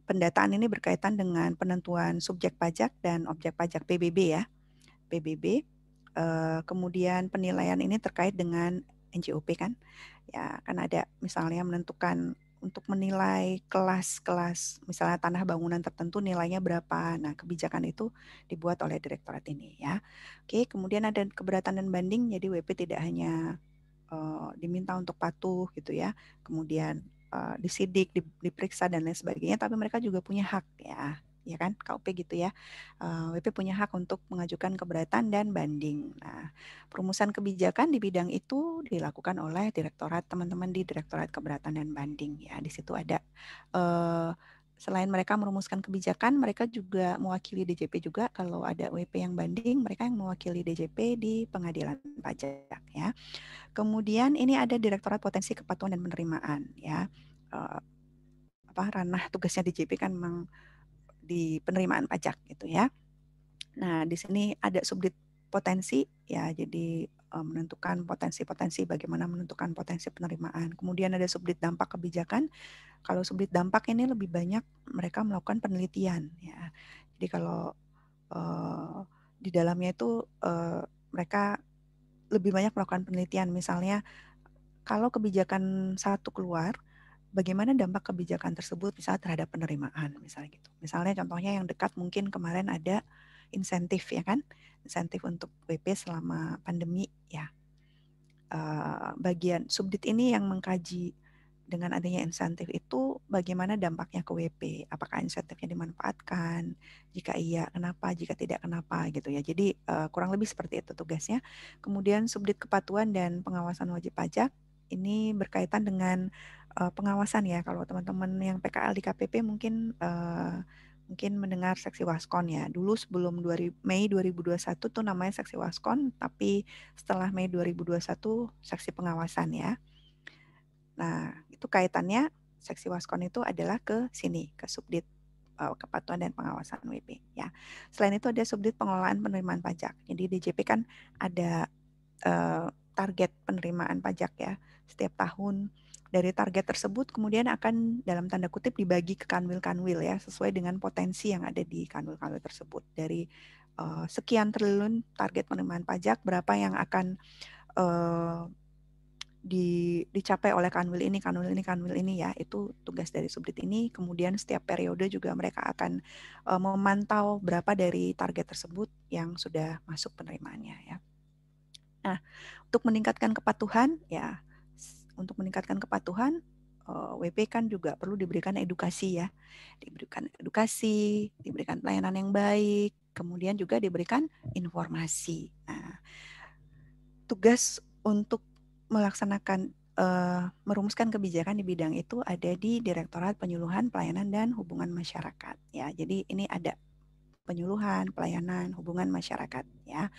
Pendataan ini berkaitan dengan penentuan subjek pajak dan objek pajak PBB ya. PBB. Kemudian penilaian ini terkait dengan NJOP kan. Ya, kan ada misalnya menentukan untuk menilai kelas-kelas misalnya tanah bangunan tertentu nilainya berapa. Nah, kebijakan itu dibuat oleh direktorat ini ya. Oke, kemudian ada keberatan dan banding. Jadi WP tidak hanya diminta untuk patuh gitu ya. Kemudian disidik, diperiksa dan lain sebagainya, tapi mereka juga punya hak ya kan, KUP gitu ya. WP punya hak untuk mengajukan keberatan dan banding. Nah, perumusan kebijakan di bidang itu dilakukan oleh teman-teman di Direktorat Keberatan dan Banding ya. Di situ ada selain mereka merumuskan kebijakan, mereka juga mewakili DJP juga. Kalau ada WP yang banding, mereka yang mewakili DJP di pengadilan pajak ya. Kemudian ini ada Direktorat Potensi Kepatuhan dan Penerimaan ya. Ranah tugasnya DJP kan memang di penerimaan pajak gitu ya. Nah, di sini ada subdit potensi ya, jadi menentukan potensi-potensi, bagaimana menentukan potensi penerimaan. Kemudian ada subdit dampak kebijakan. Kalau subdit dampak ini lebih banyak mereka melakukan penelitian ya. Jadi kalau di dalamnya itu mereka lebih banyak melakukan penelitian. Misalnya kalau kebijakan satu keluar, bagaimana dampak kebijakan tersebut misalnya terhadap penerimaan misalnya gitu. Misalnya contohnya yang dekat mungkin kemarin ada insentif ya kan, insentif untuk WP selama pandemi ya. Bagian subdit ini yang mengkaji dengan adanya insentif itu bagaimana dampaknya ke WP, apakah insentifnya dimanfaatkan, jika iya kenapa, jika tidak kenapa gitu ya. Jadi kurang lebih seperti itu tugasnya. Kemudian subdit kepatuhan dan pengawasan wajib pajak ini berkaitan dengan pengawasan ya. Kalau teman-teman yang PKL di KPP mungkin mendengar seksi Waskon ya. Dulu sebelum Mei 2021 tuh namanya seksi Waskon, tapi setelah Mei 2021 seksi pengawasan ya. Nah, itu kaitannya seksi Waskon itu adalah ke sini, ke subdit kepatuhan dan pengawasan WP ya. Selain itu ada subdit pengelolaan penerimaan pajak. Jadi DJP kan ada target penerimaan pajak ya setiap tahun. Dari target tersebut kemudian akan dalam tanda kutip dibagi ke kanwil-kanwil ya sesuai dengan potensi yang ada di kanwil-kanwil tersebut. Dari sekian target penerimaan pajak, berapa yang akan dicapai oleh kanwil ini ya, itu tugas dari subdit ini. Kemudian setiap periode juga mereka akan memantau berapa dari target tersebut yang sudah masuk penerimaannya ya. Nah, untuk meningkatkan kepatuhan ya, WP kan juga perlu diberikan edukasi ya, diberikan pelayanan yang baik, kemudian juga diberikan informasi. Nah, tugas untuk melaksanakan merumuskan kebijakan di bidang itu ada di Direktorat Penyuluhan, Pelayanan dan Hubungan Masyarakat ya. Jadi ini ada penyuluhan, pelayanan, hubungan masyarakat ya.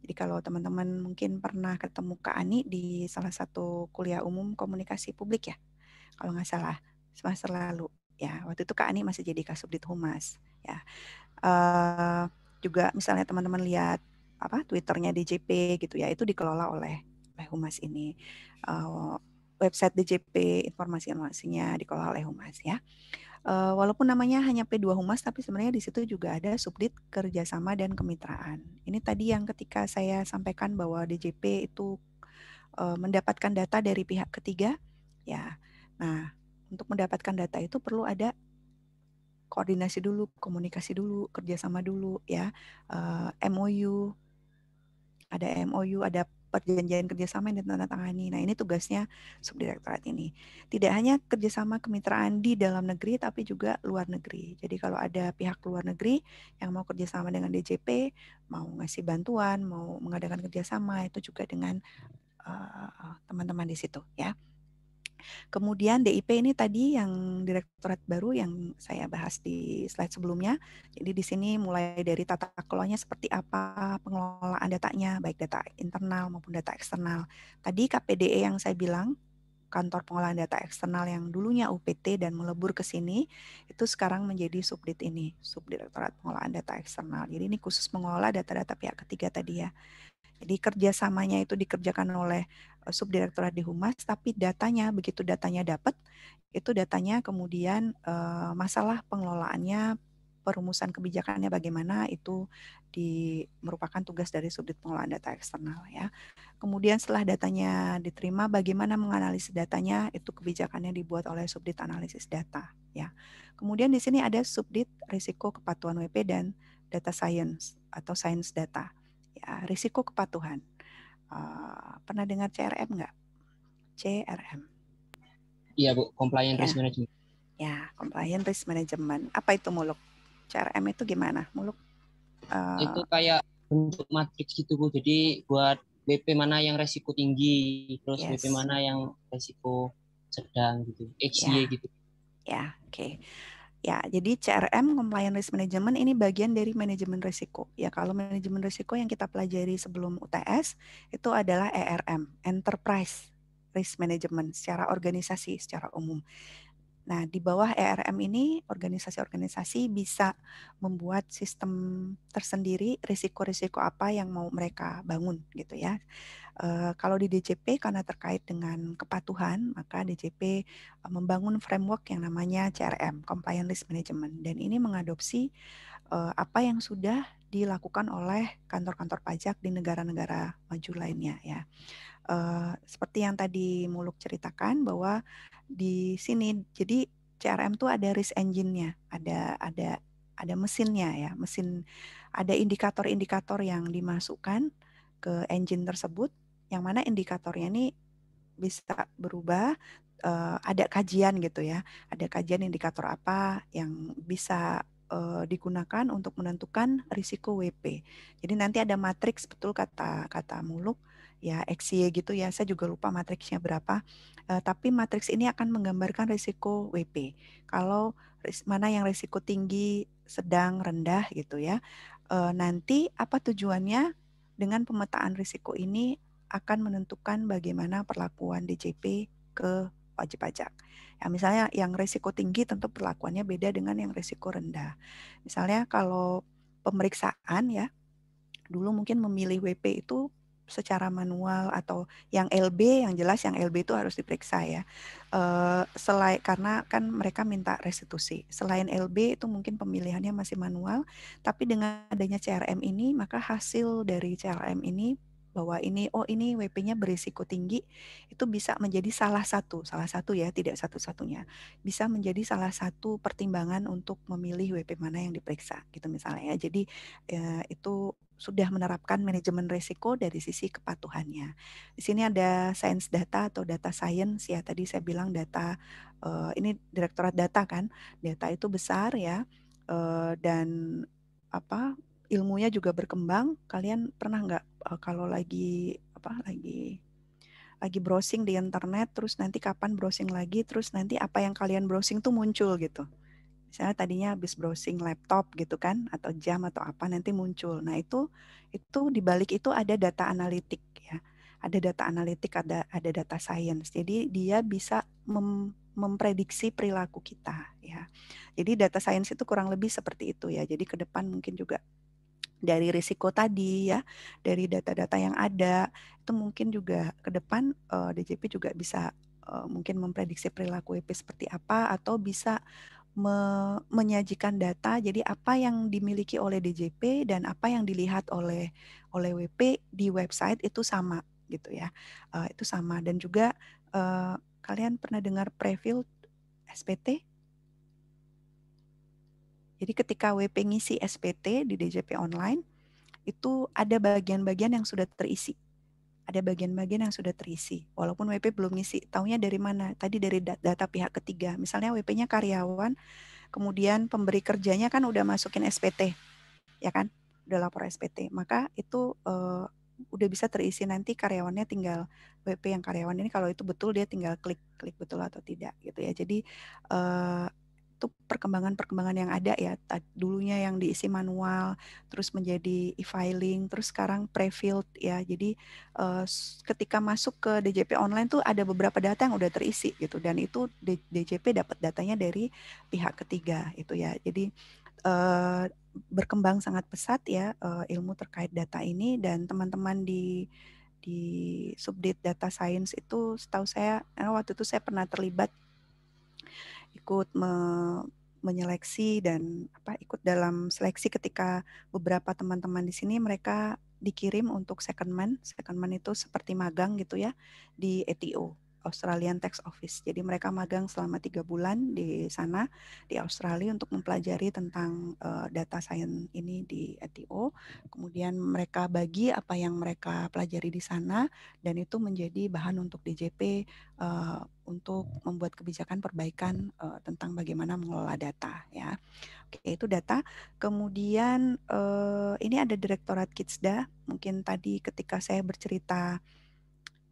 Jadi kalau teman-teman mungkin pernah ketemu Kak Ani di salah satu kuliah umum komunikasi publik ya, kalau nggak salah semester lalu ya. Waktu itu Kak Ani masih jadi Kasubdit Humas ya. Juga misalnya teman-teman lihat Twitternya DJP gitu ya, itu dikelola oleh Humas ini. Website DJP informasinya dikelola oleh Humas ya. Walaupun namanya hanya P2 Humas, tapi sebenarnya di situ juga ada subdit kerjasama dan kemitraan. Ini tadi yang ketika saya sampaikan bahwa DJP itu mendapatkan data dari pihak ketiga, ya. Nah, untuk mendapatkan data itu perlu ada koordinasi dulu, komunikasi dulu, kerjasama dulu, ya. MOU, ada perjanjian kerjasama yang ditandatangani. Nah, ini tugasnya subdirektorat ini. Tidak hanya kerjasama kemitraan di dalam negeri, tapi juga luar negeri. Jadi kalau ada pihak luar negeri yang mau kerjasama dengan DJP, mau ngasih bantuan, mau mengadakan kerjasama, itu juga dengan teman-teman di situ, ya. Kemudian DIP ini tadi yang direktorat baru yang saya bahas di slide sebelumnya. Jadi di sini mulai dari tata kelolanya seperti apa, pengelolaan datanya, baik data internal maupun data eksternal. Tadi KPDE yang saya bilang, kantor pengolahan data eksternal yang dulunya UPT dan melebur ke sini, itu sekarang menjadi subdit ini, subdirektorat pengolahan data eksternal. Jadi ini khusus mengelola data-data pihak ketiga tadi ya. Jadi kerjasamanya itu dikerjakan oleh subdirektorat di Humas, tapi datanya, begitu datanya dapat, itu datanya kemudian masalah pengelolaannya, perumusan kebijakannya bagaimana, itu merupakan tugas dari subdit pengelolaan data eksternal ya. Kemudian setelah datanya diterima, bagaimana menganalisis datanya, itu kebijakannya dibuat oleh subdit analisis data ya. Kemudian di sini ada subdit risiko kepatuhan WP dan data science atau science data. Ya, risiko kepatuhan. Pernah dengar CRM nggak? CRM. Iya Bu, Compliance Ya. Risk Management. Ya, Compliance Risk Management. Apa itu Muluk? CRM itu gimana, Muluk? Itu kayak bentuk matriks gitu Bu. Jadi buat WP mana yang resiko tinggi, terus WP Yes. mana yang resiko sedang gitu, XY Ya. gitu. Ya, oke. Ya, jadi CRM, Compliance Risk Management, ini bagian dari manajemen risiko. Ya, kalau manajemen risiko yang kita pelajari sebelum UTS, itu adalah ERM, Enterprise Risk Management, secara organisasi, secara umum. Nah, di bawah ERM ini, organisasi-organisasi bisa membuat sistem tersendiri, risiko-risiko apa yang mau mereka bangun, gitu ya. Kalau di DJP karena terkait dengan kepatuhan, maka DJP membangun framework yang namanya CRM, Compliance Risk Management, dan ini mengadopsi apa yang sudah dilakukan oleh kantor-kantor pajak di negara-negara maju lainnya ya. Seperti yang tadi Muluk ceritakan bahwa di sini jadi CRM tuh ada risk engine-nya, ada mesinnya ya, ada indikator-indikator yang dimasukkan ke engine tersebut, yang mana indikatornya ini bisa berubah, ada kajian gitu ya, ada kajian indikator apa yang bisa digunakan untuk menentukan risiko WP. Jadi nanti ada matriks, betul kata Muluk ya, XY gitu ya, saya juga lupa matriksnya berapa, tapi matriks ini akan menggambarkan risiko WP. Kalau mana yang risiko tinggi, sedang, rendah gitu ya. Nanti apa tujuannya? Dengan pemetaan risiko ini akan menentukan bagaimana perlakuan DJP ke wajib pajak. Ya, misalnya yang risiko tinggi tentu perlakuannya beda dengan yang risiko rendah. Misalnya kalau pemeriksaan ya, dulu mungkin memilih WP itu secara manual, atau yang LB, yang jelas yang LB itu harus diperiksa ya. Selain karena kan mereka minta restitusi. Selain LB itu mungkin pemilihannya masih manual, tapi dengan adanya CRM ini maka hasil dari CRM ini bahwa ini WP-nya berisiko tinggi, itu bisa menjadi salah satu ya, tidak satu-satunya, bisa menjadi salah satu pertimbangan untuk memilih WP mana yang diperiksa gitu misalnya ya. Jadi itu sudah menerapkan manajemen risiko dari sisi kepatuhannya. Di sini ada science data atau data science ya, tadi saya bilang data, ini direktorat data kan, data itu besar ya, dan ilmunya juga berkembang. Kalian pernah nggak kalau lagi lagi browsing di internet, terus nanti kapan browsing lagi, terus nanti apa yang kalian browsing tuh muncul gitu. Misalnya tadinya habis browsing laptop gitu kan, atau jam atau apa nanti muncul. Nah itu di balik itu ada data analitik ya, ada data analitik, ada data science. Jadi dia bisa memprediksi perilaku kita ya. Jadi data science itu kurang lebih seperti itu ya. Jadi ke depan mungkin juga dari risiko tadi ya, dari data-data yang ada, itu mungkin juga ke depan DJP juga bisa mungkin memprediksi perilaku WP seperti apa, atau bisa menyajikan data. Jadi apa yang dimiliki oleh DJP dan apa yang dilihat oleh WP di website itu sama gitu ya. Itu sama. Dan juga kalian pernah dengar preview SPT? Jadi ketika WP ngisi SPT di DJP online, itu ada bagian-bagian yang sudah terisi. Ada bagian-bagian yang sudah terisi. Walaupun WP belum ngisi. Taunya dari mana? Tadi dari data pihak ketiga. Misalnya WP-nya karyawan, kemudian pemberi kerjanya kan udah masukin SPT, ya kan? Udah lapor SPT. Maka itu udah bisa terisi, nanti karyawannya tinggal WP yang karyawan ini kalau itu betul dia tinggal klik betul atau tidak gitu ya. Jadi itu perkembangan yang ada ya. Dulunya yang diisi manual, terus menjadi e-filing, terus sekarang pre-filled ya. Jadi ketika masuk ke DJP online tuh ada beberapa data yang udah terisi gitu, dan itu DJP dapat datanya dari pihak ketiga itu ya. Jadi berkembang sangat pesat ya ilmu terkait data ini, dan teman-teman di Subdit Data Science itu setahu saya waktu itu saya pernah terlibat ikut menyeleksi dan ikut dalam seleksi ketika beberapa teman-teman di sini mereka dikirim untuk secondment. Secondment itu seperti magang gitu ya di ATO, Australian Tax Office. Jadi mereka magang selama 3 bulan di sana di Australia untuk mempelajari tentang data science ini di ATO. Kemudian mereka bagi apa yang mereka pelajari di sana, dan itu menjadi bahan untuk DJP untuk membuat kebijakan perbaikan tentang bagaimana mengelola data ya. Oke, itu data. Kemudian ini ada Direktorat Kidsda. Mungkin tadi ketika saya bercerita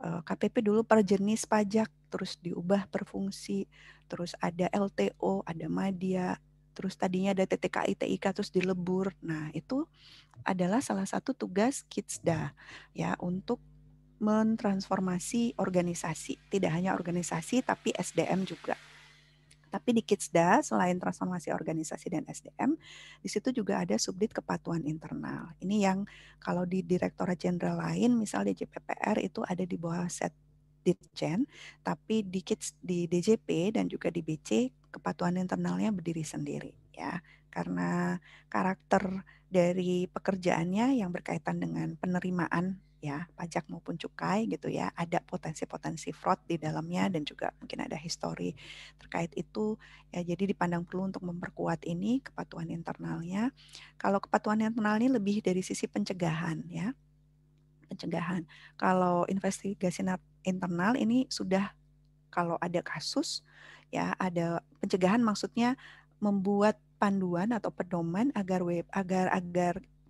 KPP dulu per jenis pajak, terus diubah per fungsi, terus ada LTO, ada Madya, terus tadinya ada TTKI, TIK, terus dilebur. Nah, itu adalah salah satu tugas Kidsda ya, untuk mentransformasi organisasi. Tidak hanya organisasi, tapi SDM juga. Tapi di Kidsda, selain transformasi organisasi dan SDM, di situ juga ada subdit kepatuhan internal. Ini yang kalau di Direktorat Jenderal lain, misalnya di JPPR itu ada di bawah Setditjen, tapi di DJP dan juga di BC, kepatuhan internalnya berdiri sendiri ya. Karena karakter dari pekerjaannya yang berkaitan dengan penerimaan ya, pajak maupun cukai gitu ya, ada potensi-potensi fraud di dalamnya dan juga mungkin ada histori terkait itu ya. Jadi dipandang perlu untuk memperkuat ini kepatuhan internalnya. Kalau kepatuhan internal ini lebih dari sisi pencegahan ya, pencegahan. Kalau investigasi internal ini sudah, kalau ada kasus ya, ada pencegahan, maksudnya membuat panduan atau pedoman agar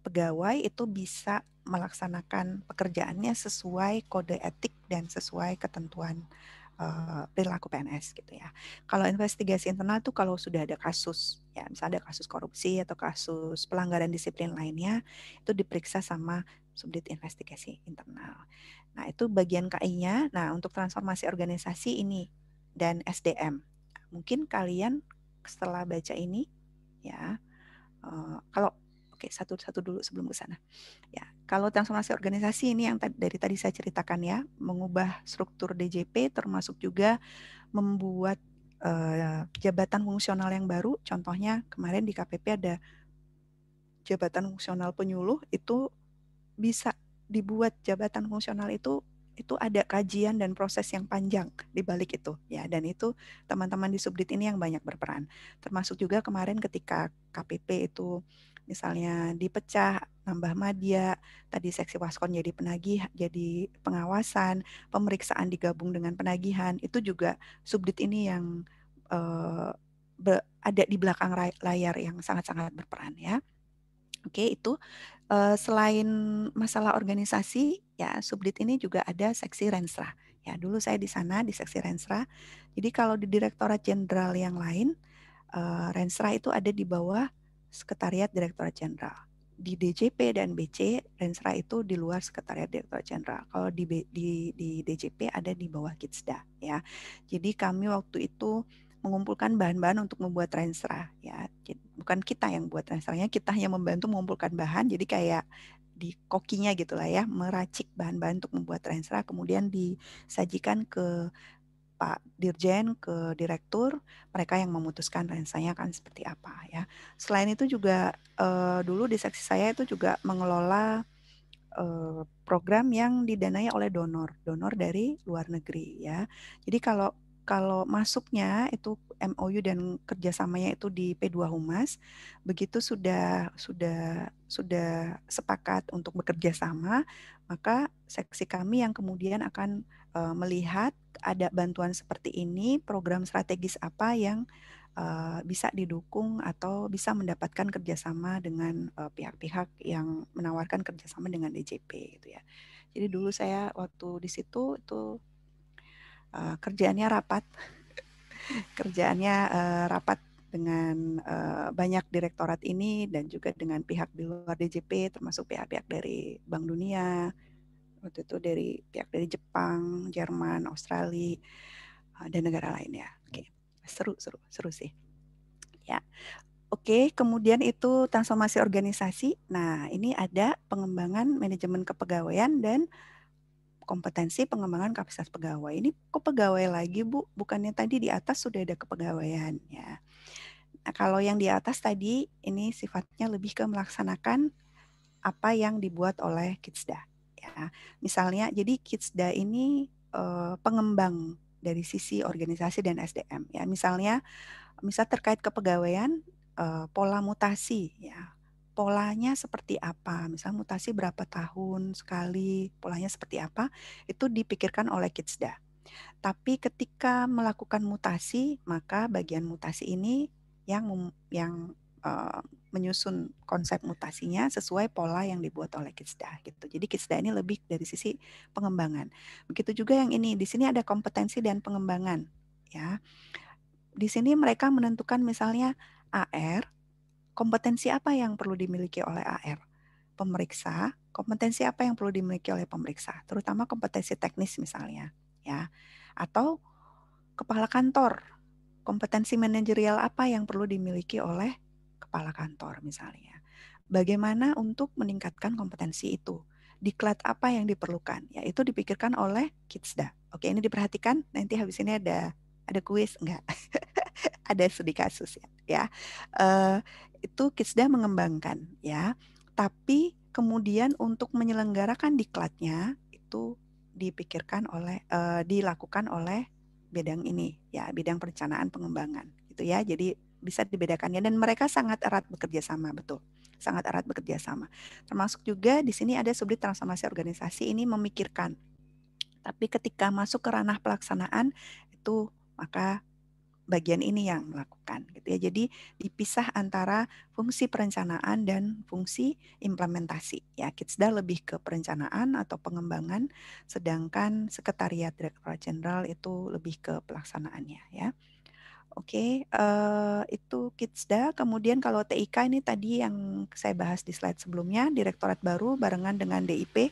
pegawai itu bisa melaksanakan pekerjaannya sesuai kode etik dan sesuai ketentuan perilaku PNS gitu ya. Kalau investigasi internal tuh kalau sudah ada kasus ya, misalnya ada kasus korupsi atau kasus pelanggaran disiplin lainnya, itu diperiksa sama subdit investigasi internal. Nah, itu bagian KI-nya. Nah, untuk transformasi organisasi ini dan SDM. Mungkin kalian setelah baca ini ya, kalau satu dulu sebelum ke sana. Ya, kalau transformasi organisasi ini yang dari tadi saya ceritakan ya, mengubah struktur DJP termasuk juga membuat jabatan fungsional yang baru. Contohnya kemarin di KPP ada jabatan fungsional penyuluh, itu bisa dibuat jabatan fungsional itu ada kajian dan proses yang panjang di balik itu ya, dan itu teman-teman di subdit ini yang banyak berperan. Termasuk juga kemarin ketika KPP itu misalnya dipecah, nambah madya, tadi seksi waskon jadi penagih, jadi pengawasan, pemeriksaan digabung dengan penagihan, itu juga subdit ini yang ada di belakang layar yang sangat-sangat berperan ya. Oke, itu selain masalah organisasi, ya subdit ini juga ada seksi Renstra. Ya, dulu saya di sana di seksi Renstra. Jadi kalau di Direktorat Jenderal yang lain, Renstra itu ada di bawah Sekretariat Direktorat Jenderal. Di DJP dan BC, Renstra itu di luar Sekretariat Direktorat Jenderal. Kalau di DJP ada di bawah Kitsda, ya. Jadi kami waktu itu mengumpulkan bahan-bahan untuk membuat Renstra, ya. Bukan kita yang buat Renstranya, kita hanya membantu mengumpulkan bahan. Jadi kayak di kokinya gitulah ya, meracik bahan-bahan untuk membuat Renstra, kemudian disajikan ke Pak Dirjen, ke Direktur, mereka yang memutuskan Renstranya akan seperti apa ya. Selain itu juga dulu di seksi saya itu juga mengelola program yang didanai oleh donor dari luar negeri ya. Jadi kalau masuknya itu MOU dan kerjasamanya itu di P2 Humas, begitu sudah sepakat untuk bekerja sama, maka seksi kami yang kemudian akan melihat ada bantuan seperti ini, program strategis apa yang bisa didukung atau bisa mendapatkan kerjasama dengan pihak-pihak yang menawarkan kerjasama dengan DJP gitu ya. Jadi dulu saya waktu di situ itu kerjaannya rapat dengan banyak direktorat ini dan juga dengan pihak di luar DJP, termasuk pihak-pihak dari Bank Dunia, waktu itu dari pihak dari Jepang, Jerman, Australia, dan negara lainnya. Oke, seru sih. Ya, oke. Kemudian itu transformasi organisasi. Nah, ini ada pengembangan manajemen kepegawaian dan kompetensi pengembangan kapasitas pegawai. Ini kok pegawai lagi, Bu? Bukannya tadi di atas sudah ada kepegawaian ya. Nah, kalau yang di atas tadi ini sifatnya lebih ke melaksanakan apa yang dibuat oleh Kitsda ya. Misalnya jadi Kitsda ini pengembang dari sisi organisasi dan SDM ya. Misal terkait kepegawaian, pola mutasi ya. Polanya seperti apa? Misal mutasi berapa tahun sekali, polanya seperti apa? Itu dipikirkan oleh Kitsda. Tapi ketika melakukan mutasi, maka bagian mutasi ini yang menyusun konsep mutasinya sesuai pola yang dibuat oleh Kitsda gitu. Jadi Kitsda ini lebih dari sisi pengembangan. Begitu juga yang ini, di sini ada kompetensi dan pengembangan ya. Di sini mereka menentukan misalnya AR, kompetensi apa yang perlu dimiliki oleh AR? Pemeriksa, kompetensi apa yang perlu dimiliki oleh pemeriksa? Terutama kompetensi teknis misalnya, ya. Atau kepala kantor, kompetensi manajerial apa yang perlu dimiliki oleh kepala kantor misalnya. Bagaimana untuk meningkatkan kompetensi itu? Diklat apa yang diperlukan? Ya, itu dipikirkan oleh Kitsda. Oke, ini diperhatikan. Nanti habis ini ada kuis enggak? Ada studi kasus ya. Itu Kitsda mengembangkan ya. Tapi kemudian untuk menyelenggarakan diklatnya itu dilakukan oleh bidang ini ya, bidang perencanaan pengembangan gitu ya. Jadi bisa dibedakannya dan mereka sangat erat bekerja sama, betul. Sangat erat bekerja sama. Termasuk juga di sini ada subdit transformasi organisasi ini memikirkan. Tapi ketika masuk ke ranah pelaksanaan itu maka bagian ini yang melakukan gitu ya. Jadi dipisah antara fungsi perencanaan dan fungsi implementasi. Ya, Kitsda lebih ke perencanaan atau pengembangan, sedangkan Sekretariat Direktorat Jenderal itu lebih ke pelaksanaannya ya. Oke, itu Kitsda. Kemudian kalau TIK ini tadi yang saya bahas di slide sebelumnya, Direktorat baru barengan dengan DIP.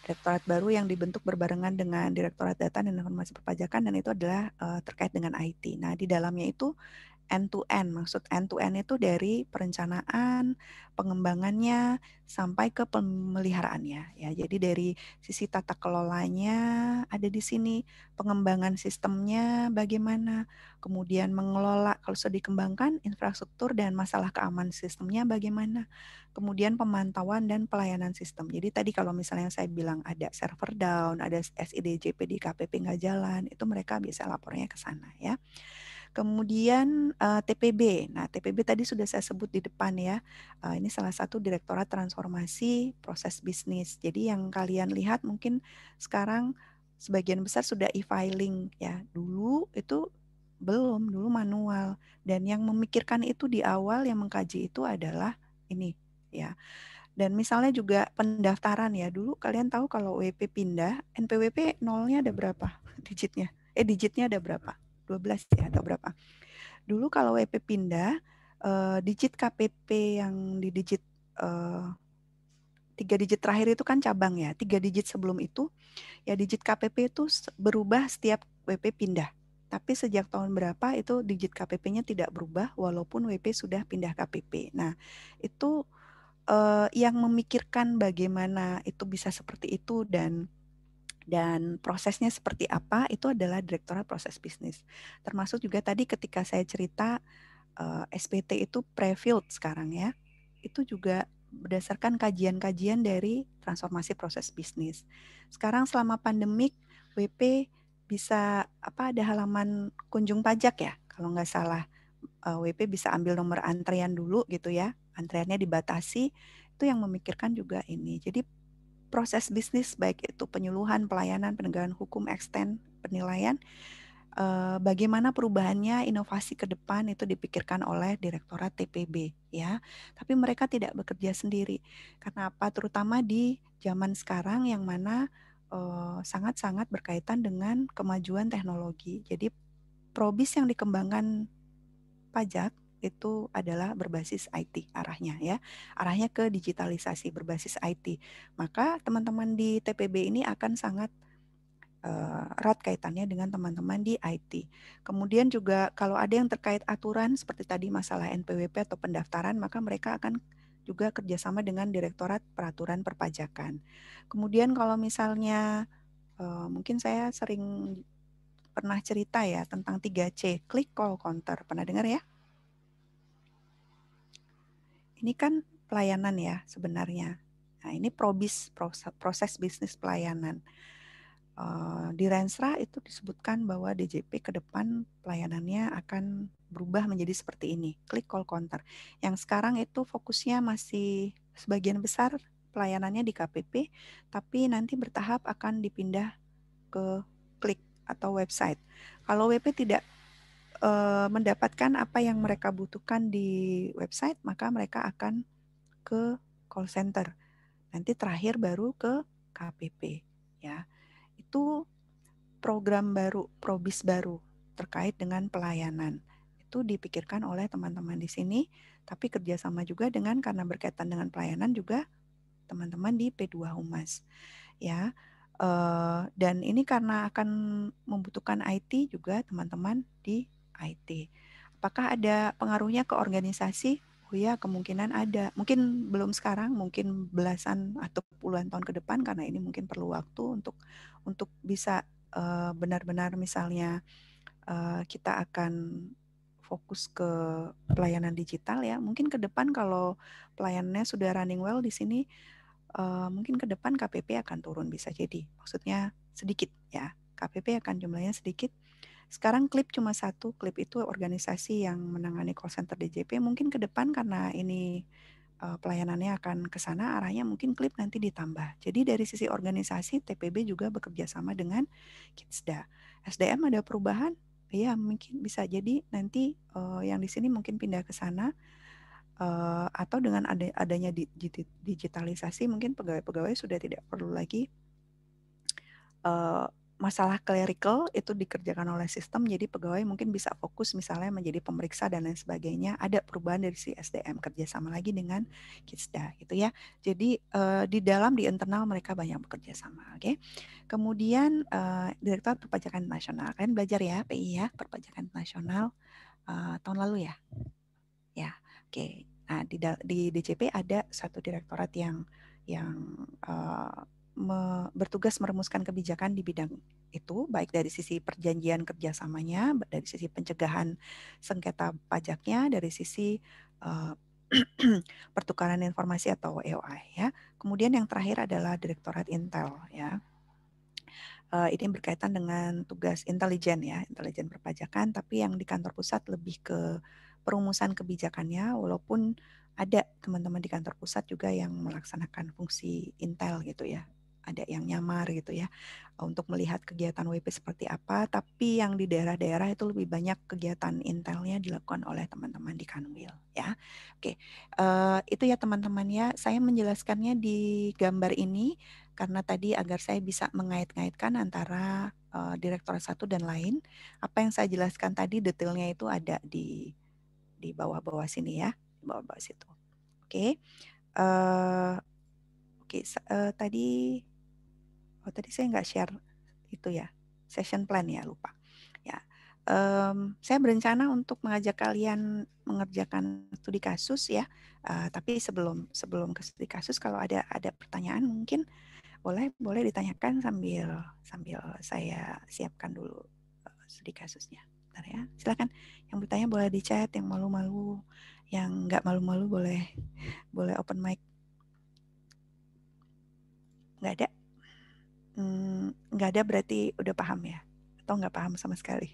Direktorat baru yang dibentuk berbarengan dengan Direktorat Data dan Informasi Perpajakan dan itu adalah terkait dengan IT. Nah, di dalamnya itu end to end. Maksud end to end itu dari perencanaan, pengembangannya sampai ke pemeliharaannya ya. Jadi dari sisi tata kelolanya ada di sini, pengembangan sistemnya bagaimana, kemudian mengelola kalau sudah dikembangkan infrastruktur dan masalah keamanan sistemnya bagaimana. Kemudian pemantauan dan pelayanan sistem. Jadi tadi kalau misalnya saya bilang ada server down, ada SIDJP di KPP nggak jalan, itu mereka bisa lapornya ke sana ya. Kemudian TPB. Nah, TPB tadi sudah saya sebut di depan ya. Ini salah satu Direktorat Transformasi Proses Bisnis. Jadi yang kalian lihat mungkin sekarang sebagian besar sudah e-filing ya. Dulu itu belum, dulu manual. Dan yang memikirkan itu di awal, yang mengkaji itu adalah ini ya. Dan misalnya juga pendaftaran ya, dulu kalian tahu kalau WP pindah, NPWP nolnya ada berapa digitnya? Digitnya ada berapa? 12 ya atau berapa? Dulu kalau WP pindah, digit KPP yang di digit 3 digit terakhir itu kan cabang ya, 3 digit sebelum itu ya digit KPP itu berubah setiap WP pindah. Tapi sejak tahun berapa itu digit KPP-nya tidak berubah walaupun WP sudah pindah KPP. Nah, itu yang memikirkan bagaimana itu bisa seperti itu dan prosesnya seperti apa itu adalah Direktorat Proses Bisnis. Termasuk juga tadi ketika saya cerita SPT itu pre-filled sekarang ya. Itu juga berdasarkan kajian-kajian dari transformasi proses bisnis. Sekarang selama pandemik WP bisa ada halaman kunjung pajak ya kalau nggak salah. WP bisa ambil nomor antrian dulu gitu ya, antriannya dibatasi, itu yang memikirkan juga ini. Jadi proses bisnis baik itu penyuluhan, pelayanan, penegakan hukum, extend, penilaian, bagaimana perubahannya, inovasi ke depan itu dipikirkan oleh Direktorat TPB ya. Tapi mereka tidak bekerja sendiri. Karena apa? Terutama di zaman sekarang yang mana sangat-sangat berkaitan dengan kemajuan teknologi. Jadi probis yang dikembangkan pajak itu adalah berbasis IT arahnya ya. Arahnya ke digitalisasi berbasis IT. Maka teman-teman di TPB ini akan sangat erat kaitannya dengan teman-teman di IT. Kemudian juga kalau ada yang terkait aturan seperti tadi masalah NPWP atau pendaftaran, maka mereka akan juga kerjasama dengan Direktorat Peraturan Perpajakan. Kemudian kalau misalnya mungkin saya sering pernah cerita ya tentang 3C, Click Call Counter. Pernah dengar ya? Ini kan pelayanan ya sebenarnya. Nah ini proses bisnis pelayanan. Di Renstra itu disebutkan bahwa DJP ke depan pelayanannya akan berubah menjadi seperti ini, Click Call Counter. Yang sekarang itu fokusnya masih sebagian besar pelayanannya di KPP, tapi nanti bertahap akan dipindah ke klik atau website. Kalau WP tidak mendapatkan apa yang mereka butuhkan di website, maka mereka akan ke call center. Nanti terakhir baru ke KPP ya. Itu program baru, probis baru terkait dengan pelayanan. Itu dipikirkan oleh teman-teman di sini, tapi kerjasama juga dengan karena berkaitan dengan pelayanan juga teman-teman di P2 Humas. Ya, dan ini karena akan membutuhkan IT juga teman-teman di IT. Apakah ada pengaruhnya ke organisasi? Oh ya, kemungkinan ada. Mungkin belum sekarang, mungkin belasan atau puluhan tahun ke depan karena ini mungkin perlu waktu untuk bisa benar-benar misalnya kita akan fokus ke pelayanan digital ya. Mungkin ke depan kalau pelayanannya sudah running well di sini, mungkin ke depan KPP akan turun bisa jadi. Maksudnya sedikit ya. KPP akan jumlahnya sedikit. Sekarang Klip cuma satu. Klip itu organisasi yang menangani call center DJP. Mungkin ke depan karena ini pelayanannya akan ke sana, arahnya mungkin Klip nanti ditambah. Jadi dari sisi organisasi, TPB juga bekerja sama dengan Kidsda. SDM ada perubahan? Ya mungkin bisa jadi nanti yang di sini mungkin pindah ke sana. Atau dengan adanya digitalisasi mungkin pegawai-pegawai sudah tidak perlu lagi masalah clerical itu dikerjakan oleh sistem, jadi pegawai mungkin bisa fokus misalnya menjadi pemeriksa dan lain sebagainya. Ada perubahan dari si SDM kerjasama lagi dengan Kidsda gitu ya. Jadi di internal mereka banyak bekerja sama. Oke. Kemudian Direktorat Perpajakan Nasional, kalian belajar ya PI ya, Perpajakan Nasional tahun lalu ya. Ya, oke. Nah, di DJP ada satu direktorat yang bertugas merumuskan kebijakan di bidang itu, baik dari sisi perjanjian kerjasamanya, dari sisi pencegahan sengketa pajaknya, dari sisi pertukaran informasi atau EOI ya. Kemudian yang terakhir adalah Direktorat Intel ya. Ini berkaitan dengan tugas intelijen ya, intelijen perpajakan, tapi yang di kantor pusat lebih ke perumusan kebijakannya, walaupun ada teman-teman di kantor pusat juga yang melaksanakan fungsi intel gitu ya, ada yang nyamar gitu ya untuk melihat kegiatan WP seperti apa, tapi yang di daerah-daerah itu lebih banyak kegiatan intelnya dilakukan oleh teman-teman di Kanwil ya. Oke, itu ya teman-teman ya. Saya menjelaskannya di gambar ini karena tadi agar saya bisa mengait-ngaitkan antara Direktorat 1 dan lain. Apa yang saya jelaskan tadi detailnya itu ada di bawah-bawah sini ya, di bawah-bawah situ. Oke. Tadi saya nggak share itu ya, session plan ya, lupa. Ya, saya berencana untuk mengajak kalian mengerjakan studi kasus ya. Tapi sebelum ke studi kasus, kalau ada pertanyaan mungkin boleh ditanyakan sambil saya siapkan dulu studi kasusnya. Bentar ya, silakan. Yang bertanya boleh di chat, yang malu-malu, yang nggak malu-malu boleh open mic. Nggak ada? Nggak ada berarti udah paham ya? Atau nggak paham sama sekali?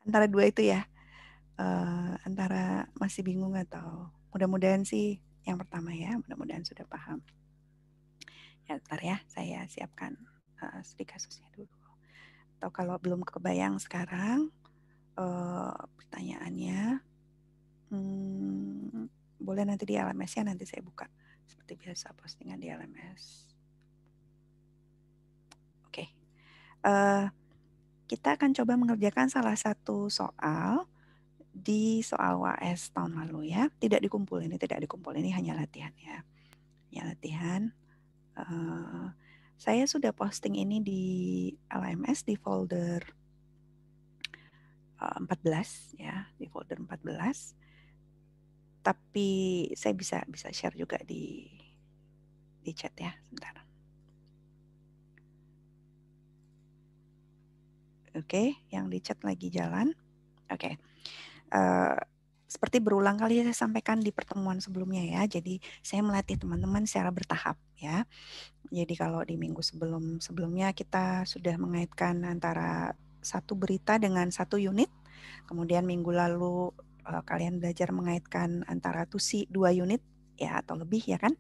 Antara dua itu ya? Antara masih bingung atau mudah-mudahan sih yang pertama ya, mudah-mudahan sudah paham. Ya, ntar ya, saya siapkan studi kasusnya dulu. Atau kalau belum kebayang sekarang, pertanyaannya, boleh nanti di LMS-nya, nanti saya buka. Seperti biasa, postingan di LMS. Oke. Kita akan coba mengerjakan salah satu soal di soal UAS tahun lalu ya. Tidak dikumpul, ini hanya latihan ya. Ya, latihan. Saya sudah posting ini di LMS di folder 14 ya, di folder 14. Tapi saya bisa share juga di chat ya, sebentar. Oke, yang di chat lagi jalan. Oke. Seperti berulang kali saya sampaikan di pertemuan sebelumnya ya. Jadi saya melatih teman-teman secara bertahap ya. Jadi kalau di minggu sebelumnya kita sudah mengaitkan antara satu berita dengan satu unit. Kemudian minggu lalu kalian belajar mengaitkan antara TUSI 2 unit ya atau lebih ya kan.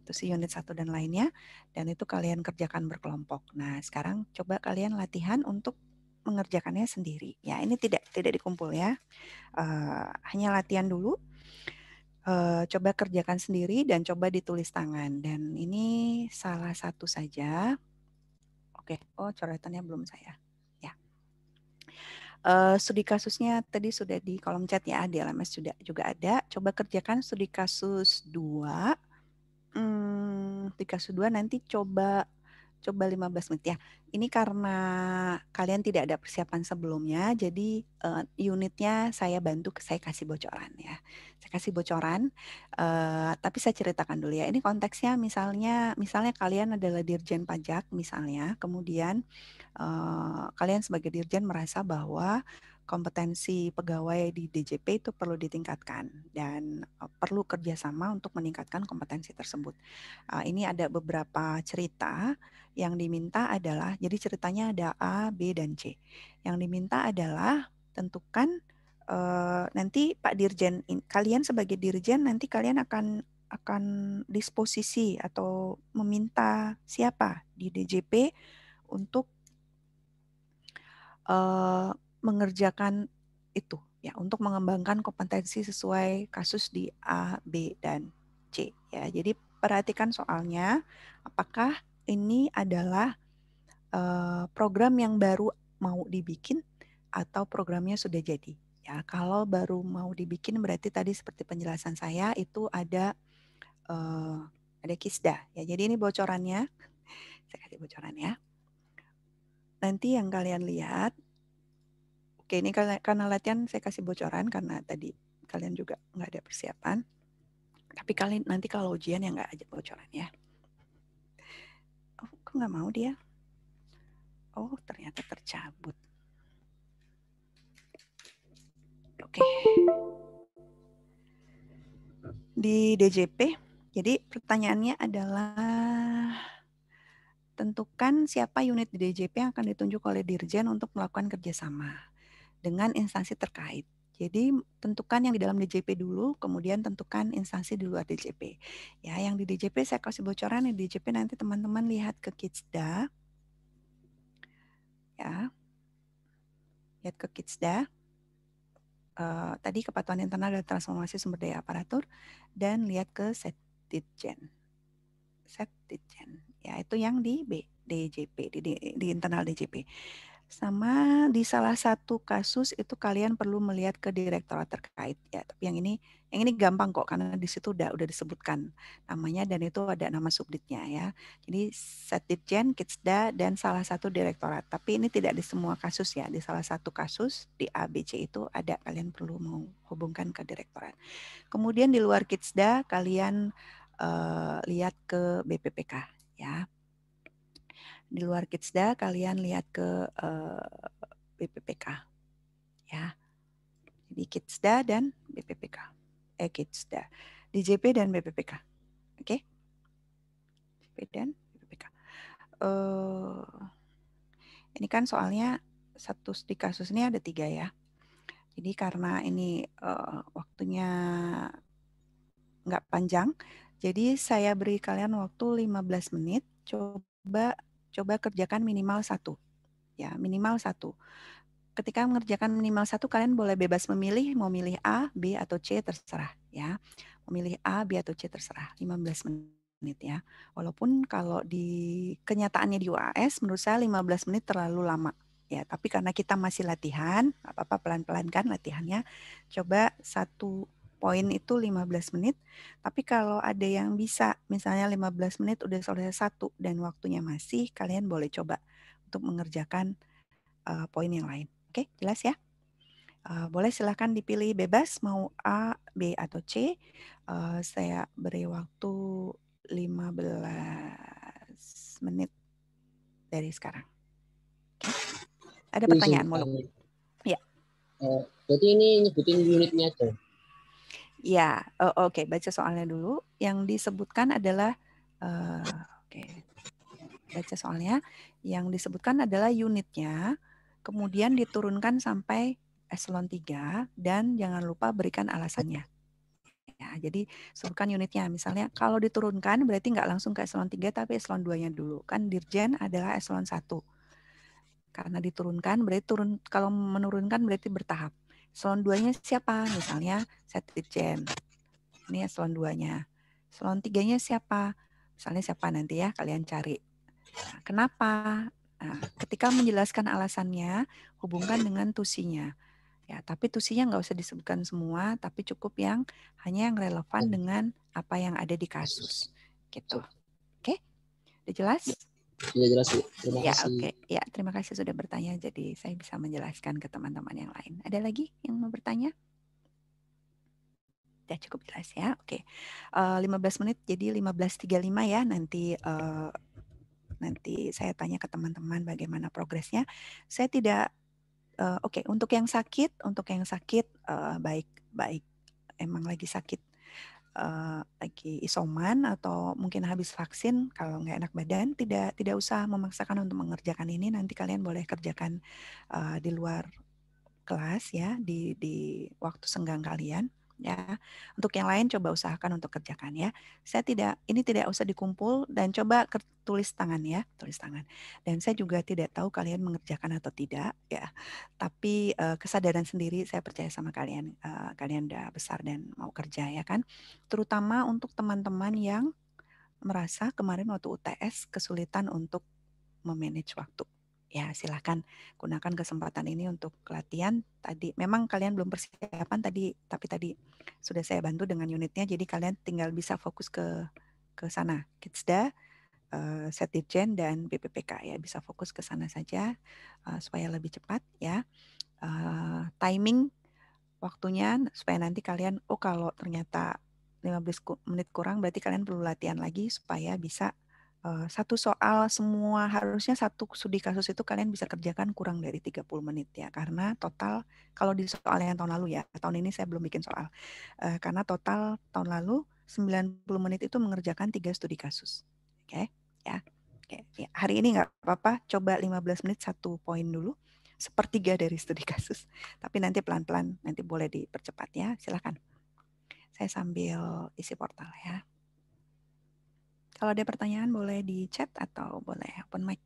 TUSI unit 1 dan lainnya. Dan itu kalian kerjakan berkelompok. Nah sekarang coba kalian latihan untuk mengerjakannya sendiri. Ya ini tidak dikumpul ya. Hanya latihan dulu. Coba kerjakan sendiri dan coba ditulis tangan. Dan ini salah satu saja. Oke, coretannya belum saya. Ya. Studi kasusnya tadi sudah di kolom chat ya, di LMS juga ada. Coba kerjakan studi kasus 2. Studi kasus 2 nanti coba 15 menit ya. Ini karena kalian tidak ada persiapan sebelumnya, jadi unitnya saya bantu, saya kasih bocoran ya. Saya kasih bocoran, tapi saya ceritakan dulu ya. Ini konteksnya misalnya kalian adalah Dirjen Pajak misalnya, kemudian kalian sebagai Dirjen merasa bahwa kompetensi pegawai di DJP itu perlu ditingkatkan dan perlu kerjasama untuk meningkatkan kompetensi tersebut. Ini ada beberapa cerita yang diminta adalah, jadi ceritanya ada A, B, dan C. Yang diminta adalah tentukan nanti Pak Dirjen, kalian sebagai Dirjen nanti kalian akan disposisi atau meminta siapa di DJP untuk mengerjakan itu ya, untuk mengembangkan kompetensi sesuai kasus di A, B, dan C ya. Jadi perhatikan soalnya, apakah ini adalah program yang baru mau dibikin atau programnya sudah jadi ya. Kalau baru mau dibikin berarti tadi seperti penjelasan saya itu ada KISDA ya. Jadi ini bocorannya, saya kasih bocoran ya. Nanti yang kalian lihat, oke ini karena latihan saya kasih bocoran karena tadi kalian juga nggak ada persiapan. Tapi kalian nanti kalau ujian ya nggak aja bocoran ya. Oh, kok nggak mau dia? Oh, ternyata tercabut. Oke. Di DJP, jadi pertanyaannya adalah tentukan siapa unit di DJP yang akan ditunjuk oleh Dirjen untuk melakukan kerjasama dengan instansi terkait. Jadi tentukan yang di dalam DJP dulu, kemudian tentukan instansi di luar DJP. Ya, yang di DJP saya kasih bocoran, di DJP nanti teman-teman lihat ke Kidsda. Ya. Lihat ke Kidsda. Tadi kepatuhan internal dan transformasi sumber daya aparatur, dan lihat ke Setditjen. Ya, itu yang di DJP, di internal DJP. Sama di salah satu kasus itu kalian perlu melihat ke direktorat terkait ya. Tapi yang ini gampang kok karena di situ udah disebutkan namanya dan itu ada nama subditnya ya. Jadi Setditjen, Kidsda dan salah satu direktorat. Tapi ini tidak di semua kasus ya. Di salah satu kasus di ABC itu ada, kalian perlu menghubungkan ke direktorat. Kemudian di luar Kidsda kalian lihat ke BPPK ya. Di luar Kidsda kalian lihat ke BPPK ya. Jadi Kidsda dan BPPK. Kidsda, DJP dan BPPK. Oke. DJP dan BPPK. Ini kan soalnya di kasus ini ada 3 ya. Jadi karena ini waktunya nggak panjang, jadi saya beri kalian waktu 15 menit. Coba kerjakan minimal 1. Ya, minimal 1. Ketika mengerjakan minimal 1, kalian boleh bebas memilih, mau milih A, B, atau C, terserah ya. Memilih A, B, atau C, terserah. 15 menit ya. Walaupun kalau di kenyataannya di UAS, menurut saya 15 menit terlalu lama. Ya, tapi karena kita masih latihan, apa-apa pelan-pelan kan latihannya. Coba 1 poin itu 15 menit. Tapi kalau ada yang bisa, misalnya 15 menit udah selesai 1 dan waktunya masih, kalian boleh coba untuk mengerjakan poin yang lain. Oke, jelas ya? Boleh silahkan dipilih bebas mau A, B, atau C. Saya beri waktu 15 menit dari sekarang. Oke. Ada pertanyaan, Muluk? Ya. Jadi ini nyebutin unitnya aja. Ya, oke. Baca soalnya dulu. Yang disebutkan adalah, baca soalnya. Yang disebutkan adalah unitnya, kemudian diturunkan sampai eselon 3, dan jangan lupa berikan alasannya. Ya, jadi sebutkan unitnya. Misalnya kalau diturunkan berarti nggak langsung ke eselon 3 tapi eselon 2-nya dulu. Kan Dirjen adalah eselon 1. Karena diturunkan berarti kalau menurunkan berarti bertahap. Eselon 2-nya siapa? Misalnya Setditjen. Ini eselon 2-nya. Eselon 3-nya siapa? Misalnya siapa nanti ya kalian cari. Nah, kenapa? Nah, ketika menjelaskan alasannya, hubungkan dengan tusinya. Ya, tapi tusinya nggak usah disebutkan semua, tapi cukup hanya yang relevan dengan apa yang ada di kasus. Gitu. Oke? Udah jelas? Sudah jelas, Bu. Terima kasih. Oke. Ya, terima kasih sudah bertanya. Jadi saya bisa menjelaskan ke teman-teman yang lain. Ada lagi yang mau bertanya? Udah cukup jelas ya. Oke. 15 menit jadi 15.35 ya. Nanti saya tanya ke teman-teman bagaimana progresnya. Saya tidak oke, untuk yang sakit baik emang lagi sakit, lagi isoman atau mungkin habis vaksin, kalau nggak enak badan tidak usah memaksakan untuk mengerjakan ini. Nanti kalian boleh kerjakan di luar kelas ya, di waktu senggang kalian ya. Untuk yang lain coba usahakan untuk kerjakan ya. Ini tidak usah dikumpul dan coba tulis tangan ya, tulis tangan. Dan saya juga tidak tahu kalian mengerjakan atau tidak ya. Tapi kesadaran sendiri saya percaya sama kalian. Kalian udah besar dan mau kerja ya kan. Terutama untuk teman-teman yang merasa kemarin waktu UTS kesulitan untuk memanage waktu. Ya, silahkan gunakan kesempatan ini untuk latihan. Tadi memang kalian belum persiapan tapi tadi sudah saya bantu dengan unitnya, jadi kalian tinggal bisa fokus ke sana. Kidsda, Setditjen dan BPPK ya, bisa fokus ke sana saja supaya lebih cepat ya. Timing waktunya supaya nanti kalian kalau ternyata 15 menit kurang berarti kalian perlu latihan lagi supaya bisa satu soal semua, harusnya satu studi kasus itu kalian bisa kerjakan kurang dari 30 menit ya, karena total kalau di soal yang tahun lalu ya, tahun ini saya belum bikin soal, karena total tahun lalu 90 menit itu mengerjakan 3 studi kasus. Oke, ya. Oke, ya. Hari ini nggak apa-apa, coba 15 menit 1 poin dulu, sepertiga dari studi kasus. Tapi nanti pelan-pelan, nanti boleh dipercepat ya. Silakan. Saya sambil isi portal ya. Kalau ada pertanyaan boleh di chat atau boleh open mic.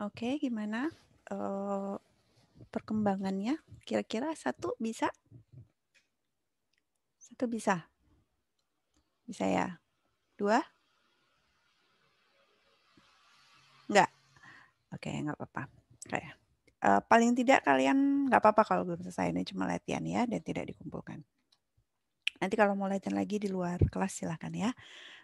Oke, gimana perkembangannya? Kira-kira 1 bisa? 1 bisa? Bisa ya? 2? Enggak? Oke, nggak apa-apa. Kayak paling tidak kalian nggak apa-apa kalau belum selesai, ini cuma latihan ya dan tidak dikumpulkan. Nanti kalau mau latihan lagi di luar kelas silahkan ya.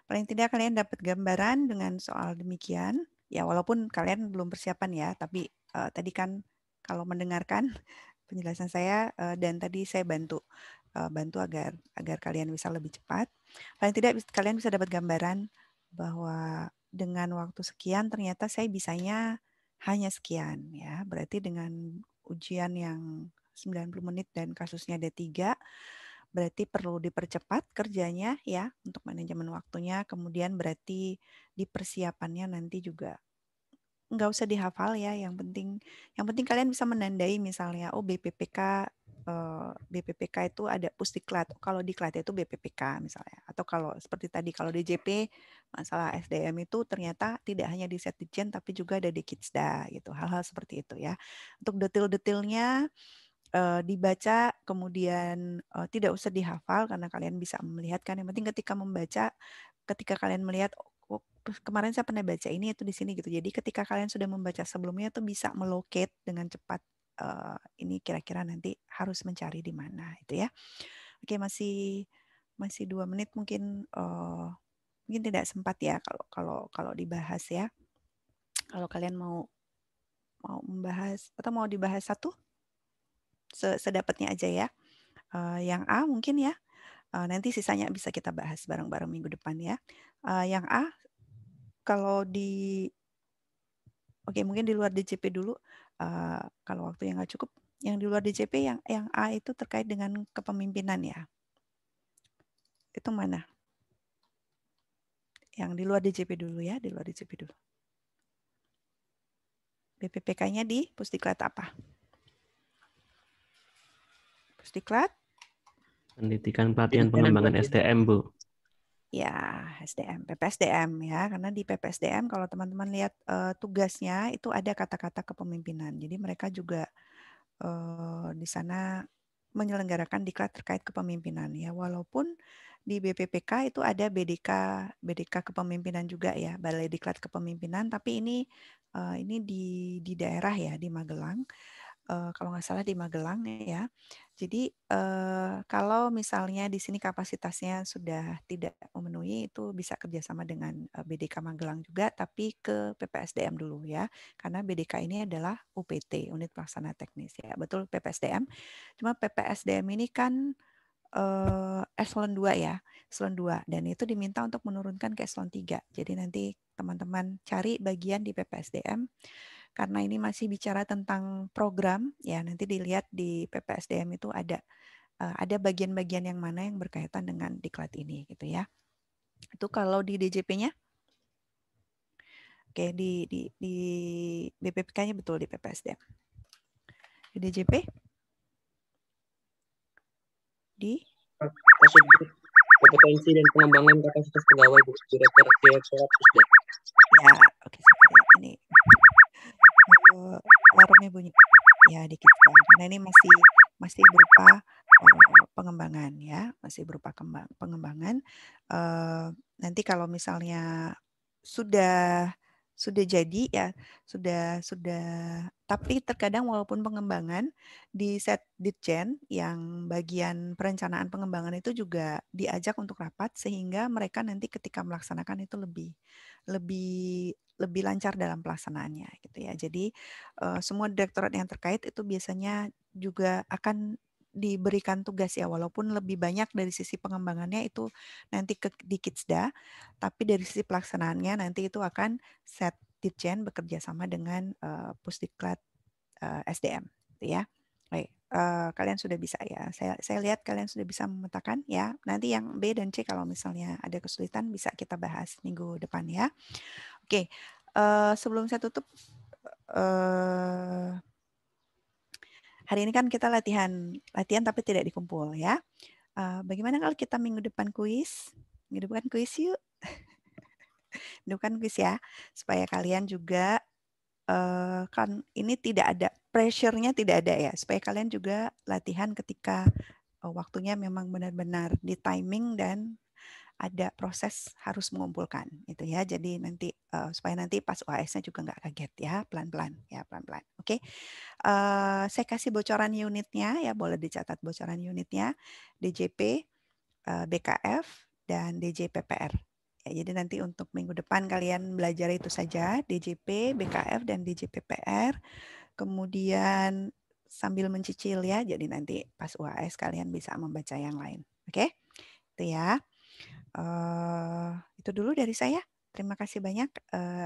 Paling tidak kalian dapat gambaran dengan soal demikian. Ya walaupun kalian belum persiapan ya, tapi tadi kan kalau mendengarkan penjelasan saya dan tadi saya bantu agar kalian bisa lebih cepat. Paling tidak kalian bisa dapat gambaran bahwa dengan waktu sekian ternyata saya bisanya hanya sekian ya. Berarti dengan ujian yang 90 menit dan kasusnya ada 3, berarti perlu dipercepat kerjanya ya untuk manajemen waktunya. Kemudian berarti di persiapannya nanti juga nggak usah dihafal ya. Yang penting kalian bisa menandai misalnya, oh BPPK itu ada pusdiklat. Kalau diklat itu BPPK misalnya. Atau kalau seperti tadi kalau DJP masalah SDM itu ternyata tidak hanya di Setdijen tapi juga ada di Kitsda gitu. Hal-hal seperti itu ya. Untuk detail-detailnya dibaca, kemudian tidak usah dihafal karena kalian bisa melihat kan. Yang penting ketika membaca, ketika kalian melihat, oh, kemarin saya pernah baca ini itu di sini gitu. Jadi ketika kalian sudah membaca sebelumnya itu bisa melocate dengan cepat. Ini kira-kira nanti harus mencari di mana itu ya. Oke, masih 2 menit mungkin mungkin tidak sempat ya kalau dibahas ya. Kalau kalian mau membahas atau mau dibahas satu sedapatnya aja ya. Yang A mungkin ya. Nanti sisanya bisa kita bahas bareng-bareng minggu depan ya. Yang A kalau oke mungkin di luar DJP dulu. Kalau waktu yang nggak cukup, yang di luar DJP yang A itu terkait dengan kepemimpinan ya. Itu mana? Yang di luar DJP dulu ya, di luar DJP dulu. BPPK-nya di Pusdiklat apa? Pusdiklat? Pendidikan Pelatihan Pengembangan SDM, Bu. Ya, SDM, PPSDM ya, karena di PPSDM kalau teman-teman lihat tugasnya itu ada kata-kata kepemimpinan. Jadi mereka juga di sana menyelenggarakan diklat terkait kepemimpinan ya. Walaupun di BPPK itu ada BDK kepemimpinan juga ya, Balai Diklat Kepemimpinan, tapi ini di daerah ya, di Magelang. Kalau nggak salah di Magelang ya. Jadi kalau misalnya di sini kapasitasnya sudah tidak memenuhi, itu bisa kerjasama dengan BDK Magelang juga, tapi ke PPSDM dulu ya, karena BDK ini adalah UPT, Unit Pelaksana Teknis ya, betul PPSDM. Cuma PPSDM ini kan eselon 2 ya, eselon 2, dan itu diminta untuk menurunkan ke eselon 3. Jadi nanti teman-teman cari bagian di PPSDM. Karena ini masih bicara tentang program, ya nanti dilihat di PPSDM itu ada bagian-bagian yang mana yang berkaitan dengan diklat ini gitu ya. Itu kalau di DJP-nya, oke di BPPK-nya betul di PPSDM. Di DJP, di kompetensi dan pengembangan kapasitas pegawai, Bu, Direktorat Pusda. Ya, oke sebentar ya ini alarmnya bunyi. Ya dikit karena ini masih berupa pengembangan ya, masih berupa pengembangan. Nanti kalau misalnya sudah jadi ya, sudah tapi terkadang walaupun pengembangan di Setdijen yang bagian perencanaan pengembangan itu juga diajak untuk rapat sehingga mereka nanti ketika melaksanakan itu lebih lancar dalam pelaksanaannya gitu ya. Jadi semua direktorat yang terkait itu biasanya juga akan diberikan tugas ya, walaupun lebih banyak dari sisi pengembangannya itu nanti di Kitsda, tapi dari sisi pelaksanaannya nanti itu akan Setdijen bekerja sama dengan Pusdiklat SDM gitu ya. Baik, kalian sudah bisa ya. Saya lihat kalian sudah bisa memetakan ya. Nanti yang B dan C kalau misalnya ada kesulitan bisa kita bahas minggu depan ya. Oke, sebelum saya tutup, hari ini kan kita latihan tapi tidak dikumpul ya. Bagaimana kalau kita minggu depan kuis? Minggu depan kuis yuk. Minggu depan kuis ya, supaya kalian juga kan ini tidak ada pressure-nya, tidak ada ya, supaya kalian juga latihan ketika waktunya memang benar-benar di timing dan ada proses harus mengumpulkan itu ya. Jadi nanti supaya nanti pas UAS-nya juga nggak kaget ya, pelan-pelan ya, pelan-pelan. Oke. Saya kasih bocoran unitnya ya, boleh dicatat bocoran unitnya, DJP, BKF, dan DJPPR. Ya, jadi nanti untuk minggu depan kalian belajar itu saja, DJP, BKF, dan DJPPR. Kemudian sambil mencicil ya, jadi nanti pas UAS kalian bisa membaca yang lain. Oke, itu ya. Itu dulu dari saya. Terima kasih banyak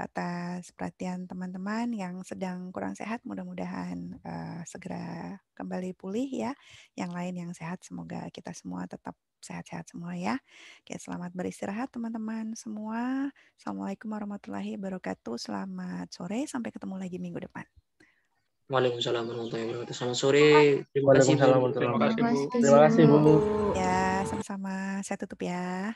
atas perhatian teman-teman yang sedang kurang sehat. Mudah-mudahan segera kembali pulih ya. Yang lain yang sehat, semoga kita semua tetap sehat-sehat semua ya. Oke, selamat beristirahat teman-teman semua. Assalamualaikum warahmatullahi wabarakatuh. Selamat sore. Sampai ketemu lagi minggu depan. Waalaikumsalam warahmatullahi wabarakatuh. Selamat sore. Terima kasih Bu. Waalaikumsalam warahmatullahi Terima kasih, Bu. wabarakatuh. Terima kasih, Bu. Ya, sama-sama. Saya tutup ya.